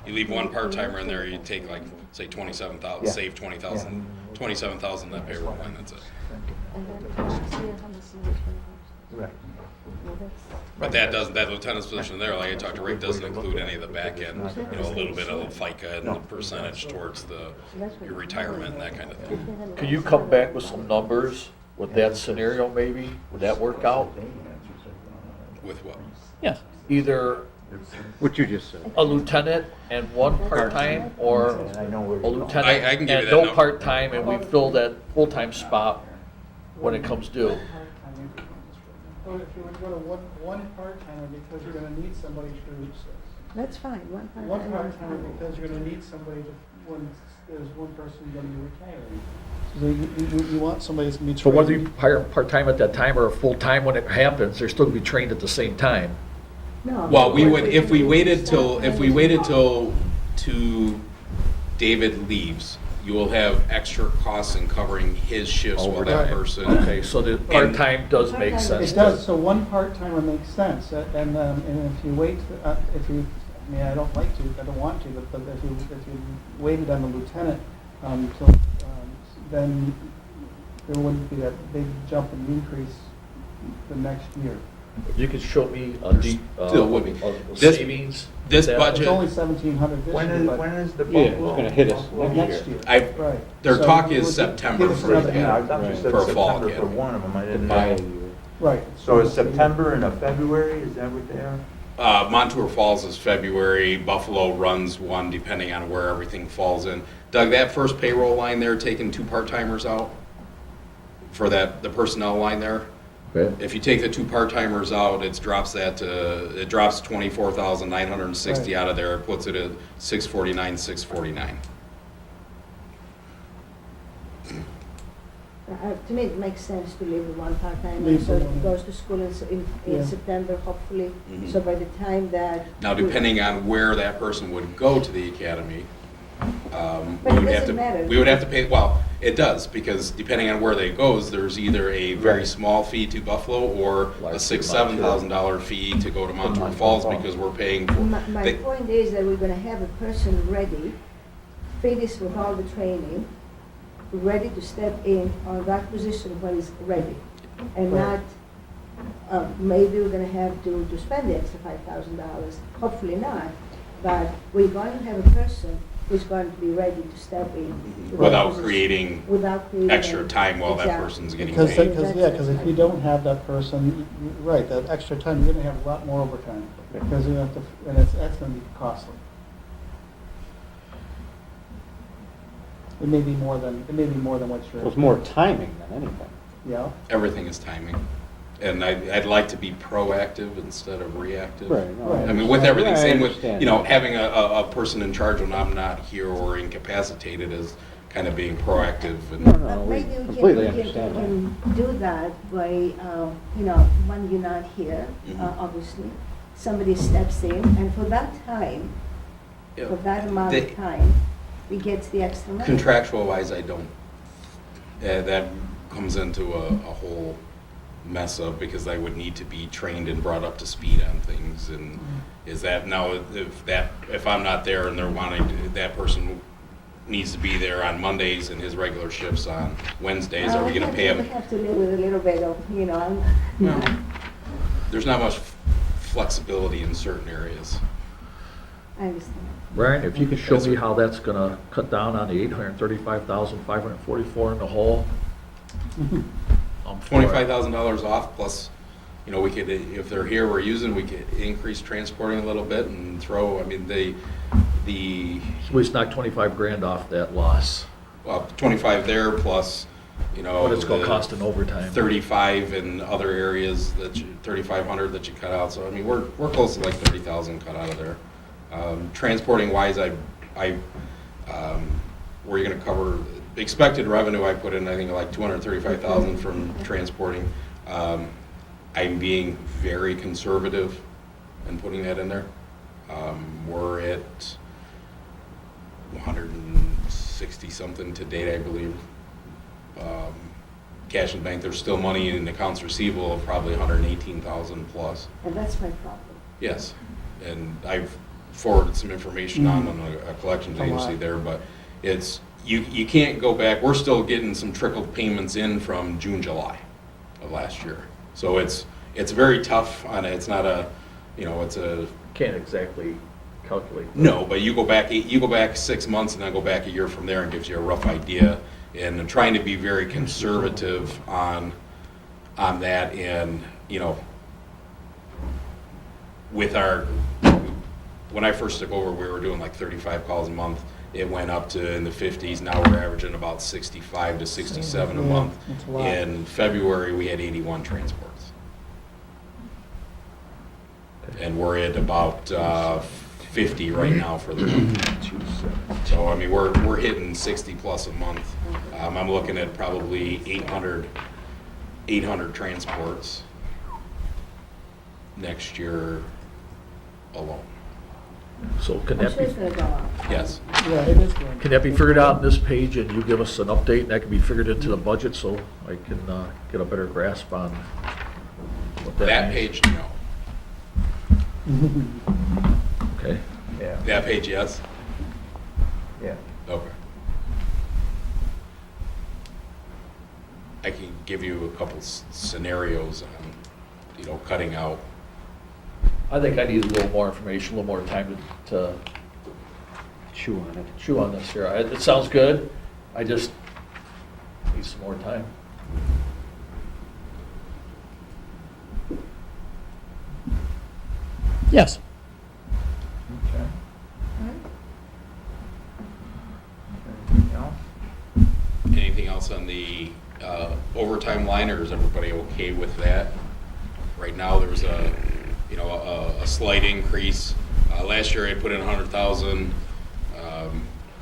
leave one part-timer in there, you take like, say 27,000, Yeah. save 27,000 that payroll line, that's it. Right. But that lieutenant's position there, like I talked to Rick, doesn't include any of the back end, a little bit of the FICA and the percentage towards your retirement and that kind of thing. Can you come back with some numbers with that scenario maybe? Would that work out? With what? Yes. Either What you just said. a lieutenant and one part-time, or And I know where a you're going. lieutenant I can give you and that no number. part-time, and we fill that full-time spot when it comes due. Or if you would go to one part-timer because you're gonna need somebody to, That's fine, one one part-time. part-timer because you're gonna need somebody to, when there's one person gonna be retiring. So you want somebody that's gonna be So whether you trained. hire part-time at that time or full-time when it happens, they're still gonna be trained at the same time. No. Well, we would, if we waited till David leaves, you will have extra costs in covering his shifts while that person. Okay, so the part-time does make sense. It does, so one part-timer makes sense, and if you wait, if you, I mean, I don't like to, I don't want to, but if you waited on the lieutenant, till, then there wouldn't be that big jump in increase the next year. You could show me Still would be. a This- savings. This that- budget- It's only 1,700 this When year, is, but when is the Yeah, bump? it's gonna hit us next year, I- right. Their So talk it is would September give us for another the- year. Yeah, I thought you said For a fall September for kid. one of them, I didn't Buy a know. year. Right. So it's September and a February, is that what they are? Montour Falls is February, Buffalo runs one depending on where everything falls in. Doug, that first payroll line there, taking two part-timers out for the personnel line there, Okay. if you take the two part-timers out, it drops 24,960 Right. out of there, it puts it at 649. To me, it makes sense to leave the one part-time, Leave so the one. it goes to school in Yeah. September, hopefully. Mhm. So by the time that. Now, depending on where that person would go to the academy, But we it would have doesn't matter. to, we would have to pay, well, it does, because depending on where they goes, there's either a very Right. small fee to Buffalo or Large a to $6,000-7,000 fee to go to Montour Falls, because we're paying for. My they- point is that we're gonna have a person ready, finished with all the training, ready to step in on that position when it's ready. And Right. not, maybe we're gonna have to spend the extra $5,000, hopefully not. But we're going to have a person who's going to be ready to step in. to that Without position. creating Without creating. extra time while that Exactly. person's getting Because, paid. because if you don't have that person, right, that extra time, you're gonna have a lot more overtime, because you have to, and that's gonna be costly. It may be more than what It you're. was more timing than anything. Yeah, Everything is timing. And I'd like to be proactive instead of reactive. Right. no, Right. I mean, with everything, I same with, understand. having a person in charge when I'm not here or incapacitated is kind of being proactive No, and, no, But we maybe we completely can understand that. do that by, when you're not here, Mhm. obviously, somebody steps in, and for that time, Yeah. for that amount They- of time, we get the extra money. contractual wise, I don't. That comes into a whole mess of, because I would need to be trained and brought up to speed on things, and is that now, if I'm not there and they're wanting, that person needs to be there on Mondays and his regular shifts on Wednesdays, are we gonna pay We him? have to live with a little bit of, There's not much flexibility in certain areas. I understand. Brian, if you could show me how that's gonna cut down on the 835,544 in the hole. I'm for it. $25,000 off, plus, we could, if they're here, we're using, we could increase transporting a little bit and throw, I mean, the So we just knocked 25 grand off that loss. 25 there, plus you know. What it's gonna the cost in overtime. 35 in other areas that 3,500 that you cut out. So I mean, we're close to like 30,000 cut out of there. Transporting wise, we're going to cover expected revenue. I put in, I think, like 235,000 from transporting. I'm being very conservative in putting that in there. We're at 160 something to date, I believe. Cash in bank, there's still money in accounts receivable of probably 118,000 plus. And that's my problem. Yes, and I've forwarded some information on a collections agency there, but it's, you can't go back. We're still getting some trickled payments in from June, July of last year. So it's very tough on it. It's not a, you know, it's a. Can't exactly calculate. No, but you go back 6 months and then go back a year from there and gives you a rough idea. And I'm trying to be very conservative on that, and, you know, with our, when I first took over, we were doing like 35 calls a month. It went up to in the 50s. Now we're averaging about 65 to 67 a month. That's a lot. In February, we had 81 transports. And we're at about 50 right now for the month. So, I mean, we're hitting 60 plus a month. I'm looking at probably 800 transports next year alone. So can I'm that sure it's be, gonna go up. Yes. Yeah, it is going. can that be figured out on this page and you give us an update and that can be figured into the budget so I can get a better grasp on what that That means? page, no. Okay. Yeah, That page, yes? yeah. Okay. I can give you a couple scenarios on, you know, cutting out. I think I need a little more information, a little more time to Chew on it. chew on this here. It sounds good. I just need some more time. Yes. Okay. Anything else? Anything else on the overtime line, or is everybody okay with that? Right now, there's a slight increase. Last year, I put in 100,000.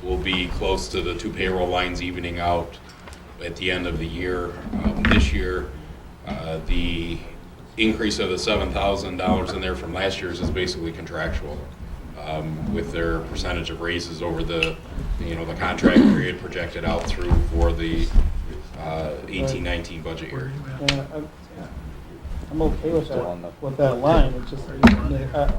We'll be close to the two payroll lines evening out at the end of the year. This year, the increase of the $7,000 in there from last year's is basically contractual, with their percentage of raises over the contract period projected out through for the 18-19 budget year. Yeah, I'm okay with that line. It's just,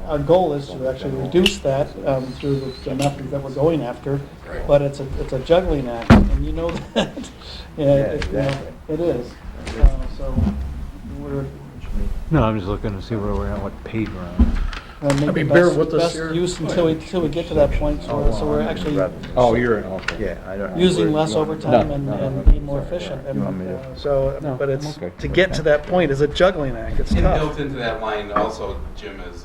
our goal is to actually reduce that through the methods that we're going after. Right. But it's a juggling act, and you know that. Exactly. It is. So we're. No, I'm just looking to see where we're at, what page we're on. Make I mean, the bear best- with us best here. use until we get to that point, so we're actually Oh, you're, okay. Yeah, I don't. using less overtime No, no, and no. being more efficient. You want me to- No, But it's, I'm okay. to get to that point is a juggling act, it's And tough. built into that line also, Jim, is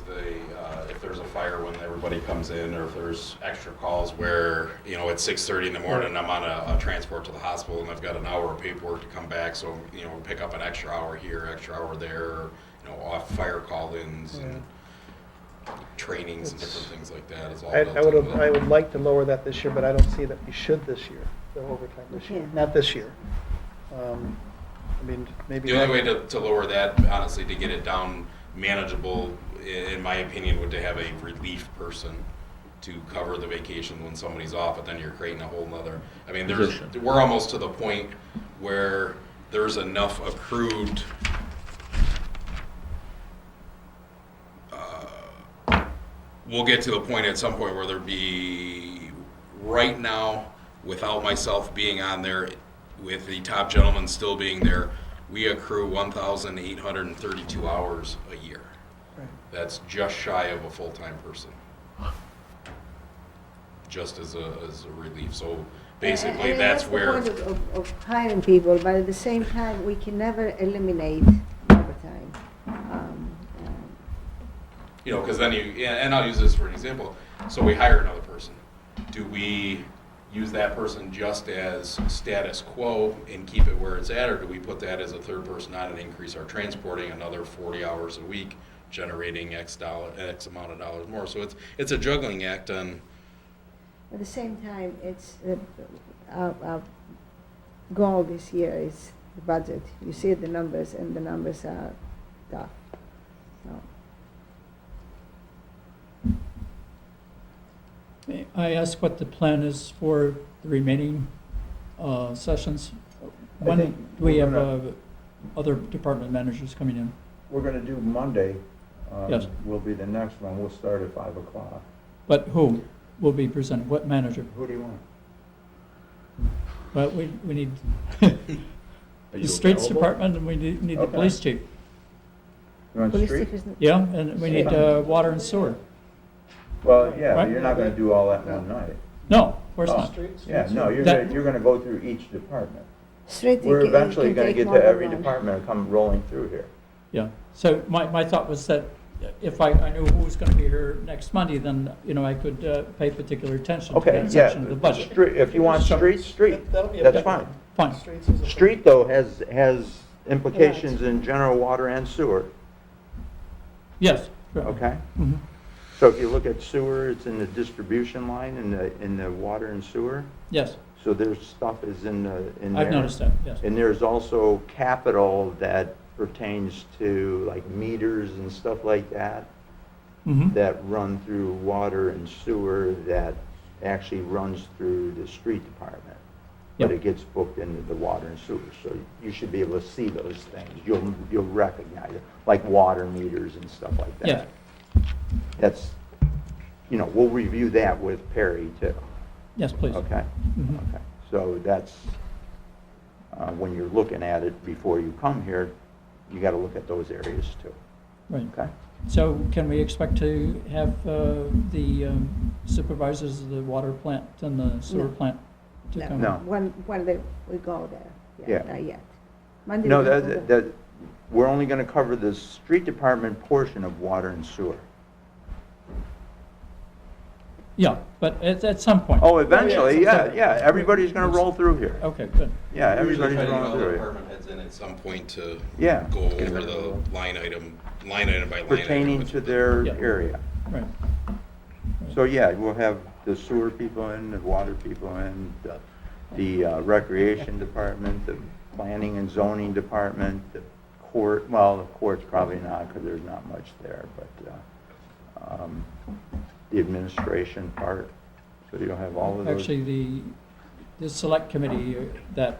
if there's a fire when everybody comes in, or if there's extra calls where, at 6:30 in the morning, I'm on a transport to the hospital and I've got an hour of paperwork to come back, so, pick up an extra hour here, extra hour there, off fire call-ins and trainings and different things like that is all built into that. I would like to lower that this year, but I don't see that we should this year, the overtime this year, Okay. not this year. I mean, maybe. The only way to lower that, honestly, to get it down manageable, in my opinion, would to have a relief person to cover the vacation when somebody's off, but then you're creating a whole nother, I mean, Position. we're almost to the point where there's enough accrued we'll get to the point at some point where there'd be, right now, without myself being on there, with the top gentleman still being there, we accrue 1,832 hours a year. Right. That's just shy of a full-time person. Just as a relief. So basically, And that's where. the point of hiring people, but at the same time, we can never eliminate overtime. Because then and I'll use this for an example. So we hire another person. Do we use that person just as status quo and keep it where it's at, or do we put that as a third person on and increase our transporting another 40 hours a week, generating X amount of dollars more? So it's a juggling act on. At the same time, it's, our goal this year is the budget. You see the numbers, and the numbers are tough. So, May I ask what the plan is for the remaining sessions? When think do we we're have gonna- other department managers coming in? We're gonna do Monday. Yes. Will be the next one. We'll start at 5 o'clock. But who will be presenting? What manager? Who do you want? Well, we need Are the you streets available? department, and we need the Okay. police chief. You want police street? chief is Yeah, and we need water and sewer. Well, yeah, Right. but you're not gonna do all that in one night. No, of course Oh. not. Yeah, no, That- you're gonna go through each department. straight. We're it can eventually gonna take get more to than every one. department and come rolling through here. Yeah, so my thought was that if I knew who was going to be here next Monday, then, I could pay particular attention to Okay, that yeah. section of the budget. If you want street, That'll be a that's big fine. Fine, Streets is a- Street, though, has implications in general water and sewer, yes. sure. okay? Mhm. So if you look at sewer, it's in the distribution line in the water and sewer. Yes, So there's stuff is in there. I've noticed that, yes. And there's also capital that pertains to like meters and stuff like that, Mhm. that run through water and sewer that actually runs through the street department. But Yep. it gets booked into the water and sewer, so you should be able to see those things. You'll recognize it, like water meters and stuff like that. Yeah. That's, we'll review that with Perry too, Yes, please. okay? Mhm. Okay, so that's, when you're looking at it before you come here, you gotta look at those areas too, Right. okay? So can we expect to have the supervisors of the water plant and the sewer No. plant to No. come? No. When we go there, Yeah. not yet. Monday No, we go there. that, we're only gonna cover the street department portion of water and sewer. Yeah, but at some point. Oh, eventually, yeah, everybody's gonna roll through here. Okay, good. Yeah, Usually everybody's try to get all rolling the through here. department heads in at some point to Yeah. go over the line item by line item. Pertaining to their Yeah. area. Right. So, yeah, we'll have the sewer people in, the water people in, the recreation department, the planning and zoning department, the court, well, the court's probably not, because there's not much there, but, the administration part, so you'll have all of those. Actually, the select committee that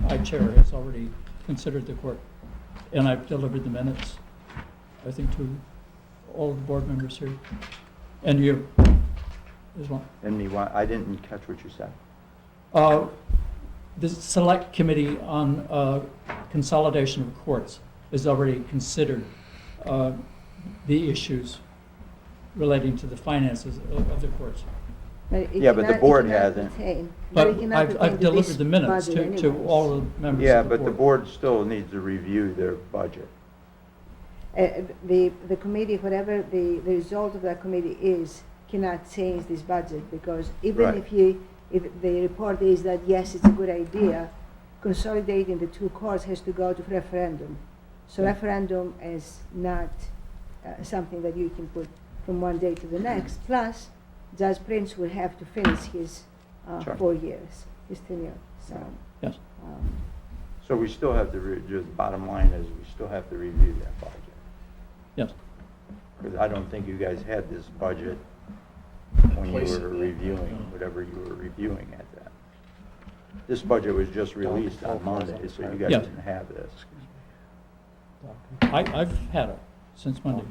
I chair has already considered the court, and I've delivered the minutes, I think, to all of the board members here, and you as well. And I didn't catch what you said. The select committee on consolidation of courts has already considered the issues relating to the finances of the courts. But it Yeah, but the cannot- it board cannot hasn't. pertain- But it cannot pertain I've to delivered this the minutes budget to anyways. all the members Yeah, of the but the board. board still needs to review their budget. The committee, whatever the result of that committee is, cannot change this budget, because even Right. if the report is that, yes, it's a good idea, consolidating the two courts has to go to referendum. So Yeah. referendum is not something that you can put from one day to the next. Plus, Judge Prince will have to finish his Sure. 4 years, his tenure, so. Yes. So we still have to, the bottom line is, we still have to review that budget. Yes. Because I don't think you guys had this budget when you Place were it. reviewing, whatever you were reviewing at that. This budget was just released on Monday, so you guys Yeah. didn't have this I've had it since Monday.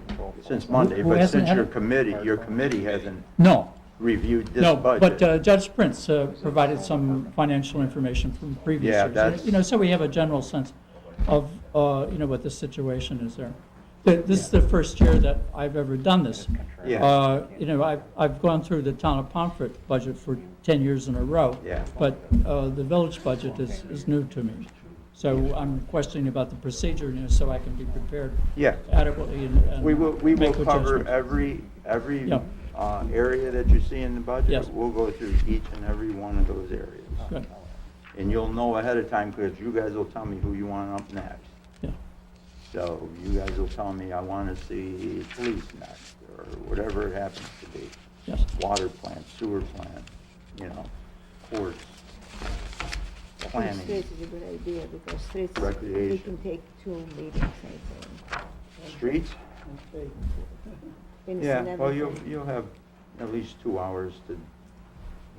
since Monday, Who but hasn't since had your it? committee hasn't No, reviewed this no, budget. but Judge Prince provided some financial information from previous Yeah, years. that's- So we have a general sense of, what the situation is there. This is the first year that I've ever done this. Yeah. I've gone through the town of Pomfret budget for 10 years in a row. Yeah. But the village budget is new to me. So I'm questioning about the procedure, so I can be prepared Yeah. adequately and We will make cover adjustments. every Yeah. area that you see in the budget, Yes. we'll go through each and every one of those areas. Good. And you'll know ahead of time, because you guys will tell me who you want up next. Yeah. So you guys will tell me, I want to see police next, or whatever it happens to be. Yes. Water plant, sewer plant, you know, courts, I think planning. streets is a good idea, because streets, we Recreation. can take 2 meetings, I think. Streets? Finish Yeah, and well, everything. you'll have at least 2 hours to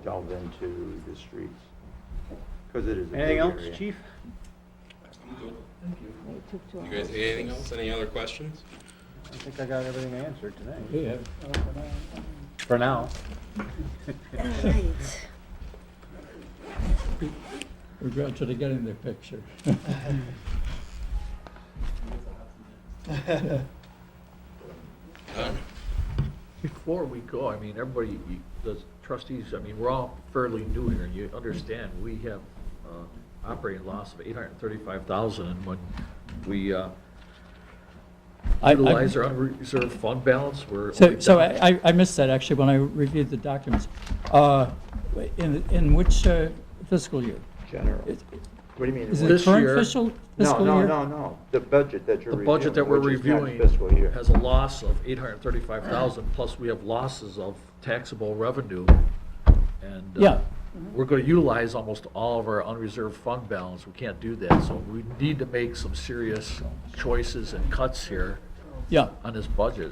delve into the streets, because it is a big Anything else, area. chief? It took 2 You hours. guys, anything else? Any other questions? I think I got everything answered tonight, Yeah. for now. All right. We're gradually getting the picture. Before we go, I mean, everybody, the trustees, I mean, we're all fairly new here, and you understand, we have operating loss of $835,000, and when we utilize our unreserved fund balance, we're. So I missed that, actually, when I reviewed the documents. In which fiscal year? General. Is What do you mean? is it This current year- fiscal No, year? no. The budget that you're The reviewing. budget that we're which is next reviewing fiscal year. has a loss of $835,000, plus we have losses of taxable revenue. And Yeah. we're going to utilize almost all of our unreserved fund balance. We can't do that, so we need to make some serious choices and cuts here Yeah, on this budget.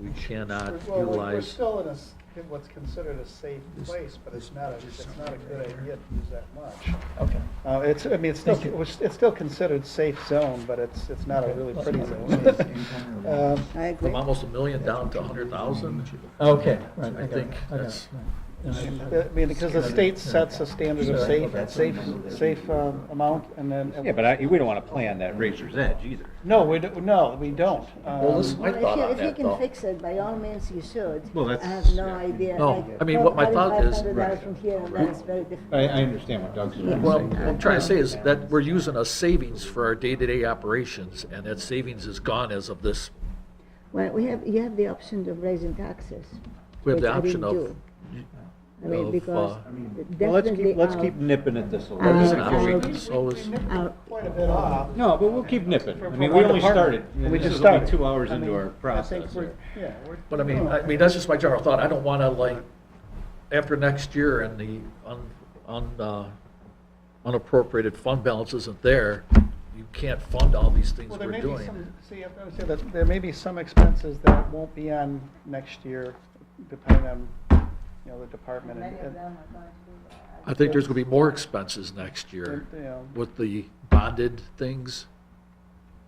We cannot Well, we're utilize. still in what's considered a safe place, but it's not a good idea to use that much. okay. It's still considered safe zone, but it's not a really pretty zone. I agree. From almost $1 million down to $100,000. Okay, right. I think got it, that's- right. And I mean, because the state sets a standard of safe amount, and then. Yeah, but we don't want to play on that razor's edge either. No, we don't. Well, this is my Well, thought on if you that, can though. fix it, by all means, you should. Well, I that's- have no idea. No, like, I mean, what my thought is- $500 from here and there is very difficult. I understand what Doug's trying to Well, say. what I'm trying to say is that we're using a savings for our day-to-day operations, and that savings is gone as of this. Well, you have the option of raising taxes. We have the which I option didn't of. do. I mean, of, because Well, definitely. let's keep nipping at this a That is little an bit. option, so is, Quite a bit off. No, but we'll keep nipping. I From mean, we one only department. started. We This just is only started. 2 hours I into mean, our I think process we're- here. Yeah, we're. but I mean, that's just my general thought. I don't want to, like, after next year and the unappropriated fund balance isn't there, you can't fund all these things Well, there we're may be doing. some, see, I was gonna say that there may be some expenses that won't be on next year, depending on, the department and, I think there's going to be more expenses next year you know. with the bonded things.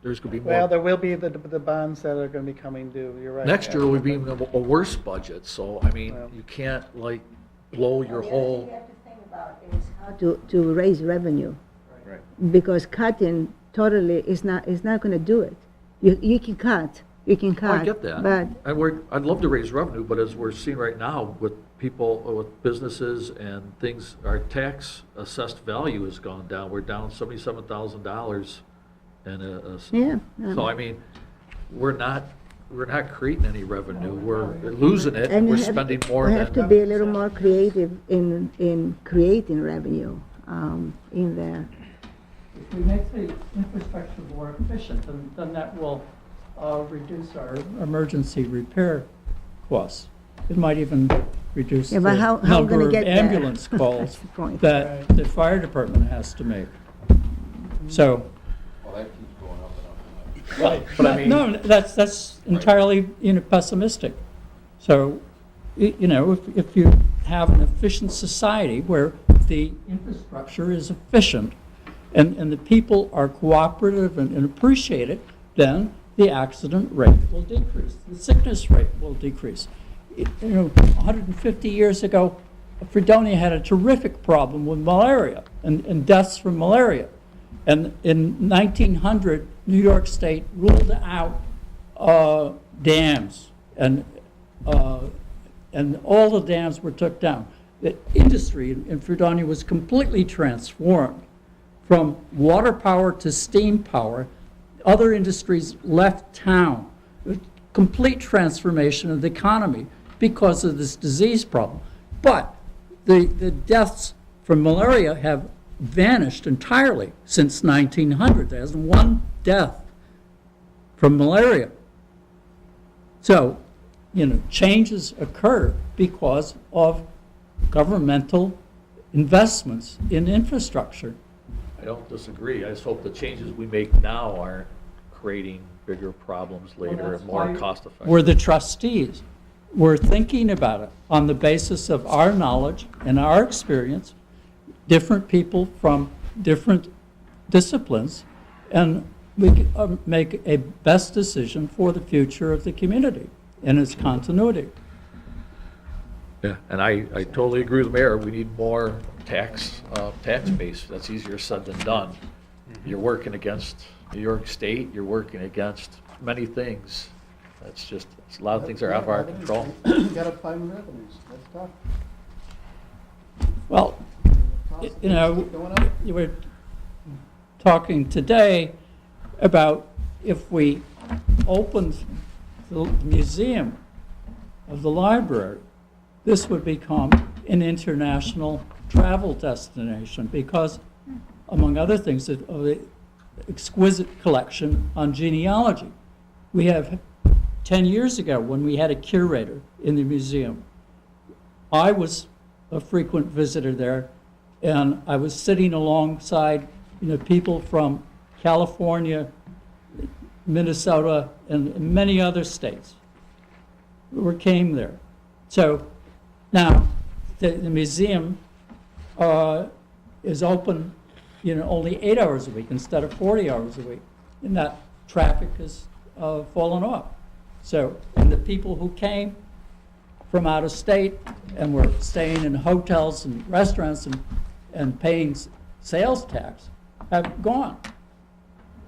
There's going to be Well, more. there will be the bonds that are gonna be coming due, you're right. Next year will be even a worse budget, so, I mean, Well. you can't, like, blow your The other thing whole. you have to think about is how to raise revenue, Right. because cutting totally is not gonna do it. You can cut, Oh, I get that. But And I'd love to raise revenue, but as we're seeing right now with people, with businesses and things, our tax assessed value has gone down. We're down $77,000 and yeah. so I mean, we're not creating any revenue. We're losing it. And We're you have- spending more We have to than. be a little more creative in creating revenue in there. If we make the infrastructure more efficient, then that will reduce our emergency repair costs. It might even reduce Yeah, the but how we number gonna of get there? ambulance That's calls the point. that the fire department has to make. So, Well, that keeps going up and up and up. But I mean, no, that's entirely, pessimistic. So, if you have an efficient society where the infrastructure is efficient and the people are cooperative and appreciate it, then the accident rate will decrease, the sickness rate will decrease. 150 years ago, Fredonia had a terrific problem with malaria and deaths from malaria. And in 1900, New York State ruled out dams, and all the dams were took down. The industry in Fredonia was completely transformed from water power to steam power. Other industries left town. Complete transformation of the economy. because of this disease problem. But the deaths from malaria have vanished entirely since 1900. There hasn't one death from malaria. So, changes occur because of governmental investments in infrastructure. I don't disagree. I just hope the changes we make now aren't creating bigger problems later and more cost effective. We're the trustees. We're thinking about it on the basis of our knowledge and our experience, different people from different disciplines, and we can make a best decision for the future of the community and its continuity. Yeah, and I totally agree with the mayor. We need more tax base. That's easier said than done. You're working against New York State, you're working against many things. That's just, a lot of things are out of our control. You gotta find revenues, that's tough. Well, Costs you know, keep going up. you were talking today about if we opened the museum of the library, this would become an international travel destination because, among other things, of the exquisite collection on genealogy. We have 10 years ago, when we had a curator in the museum, I was a frequent visitor there, and I was sitting alongside, people from California, Minnesota, and many other states who came there. So now the museum is open, only 8 hours a week instead of 40 hours a week, and that traffic has fallen off. So, and the people who came from out of state and were staying in hotels and restaurants and paying sales tax have gone.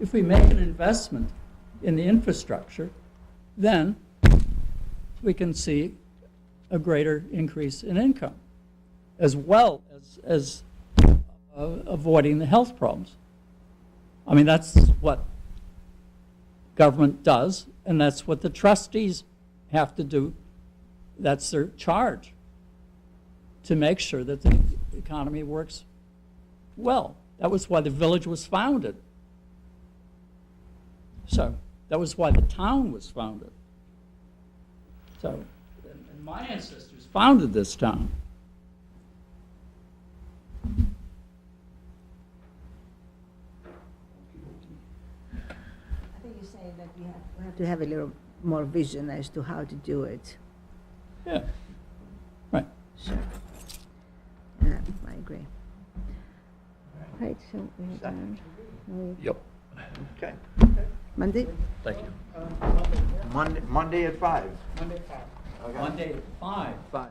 If we make an investment in the infrastructure, then we can see a greater increase in income, as well as avoiding the health problems. I mean, that's what government does, and that's what the trustees have to do. That's their charge, to make sure that the economy works well. That was why the village was founded. So that was why the town was founded. So, and my ancestors founded this town. I think you're saying that we have to have a little more vision as to how to do it. Yeah, right. Sure. Yeah, I agree. Right, so we're done. Yep, Okay. Monday? thank you. Monday at 5. Monday, 5. Okay. Monday at 5. 5.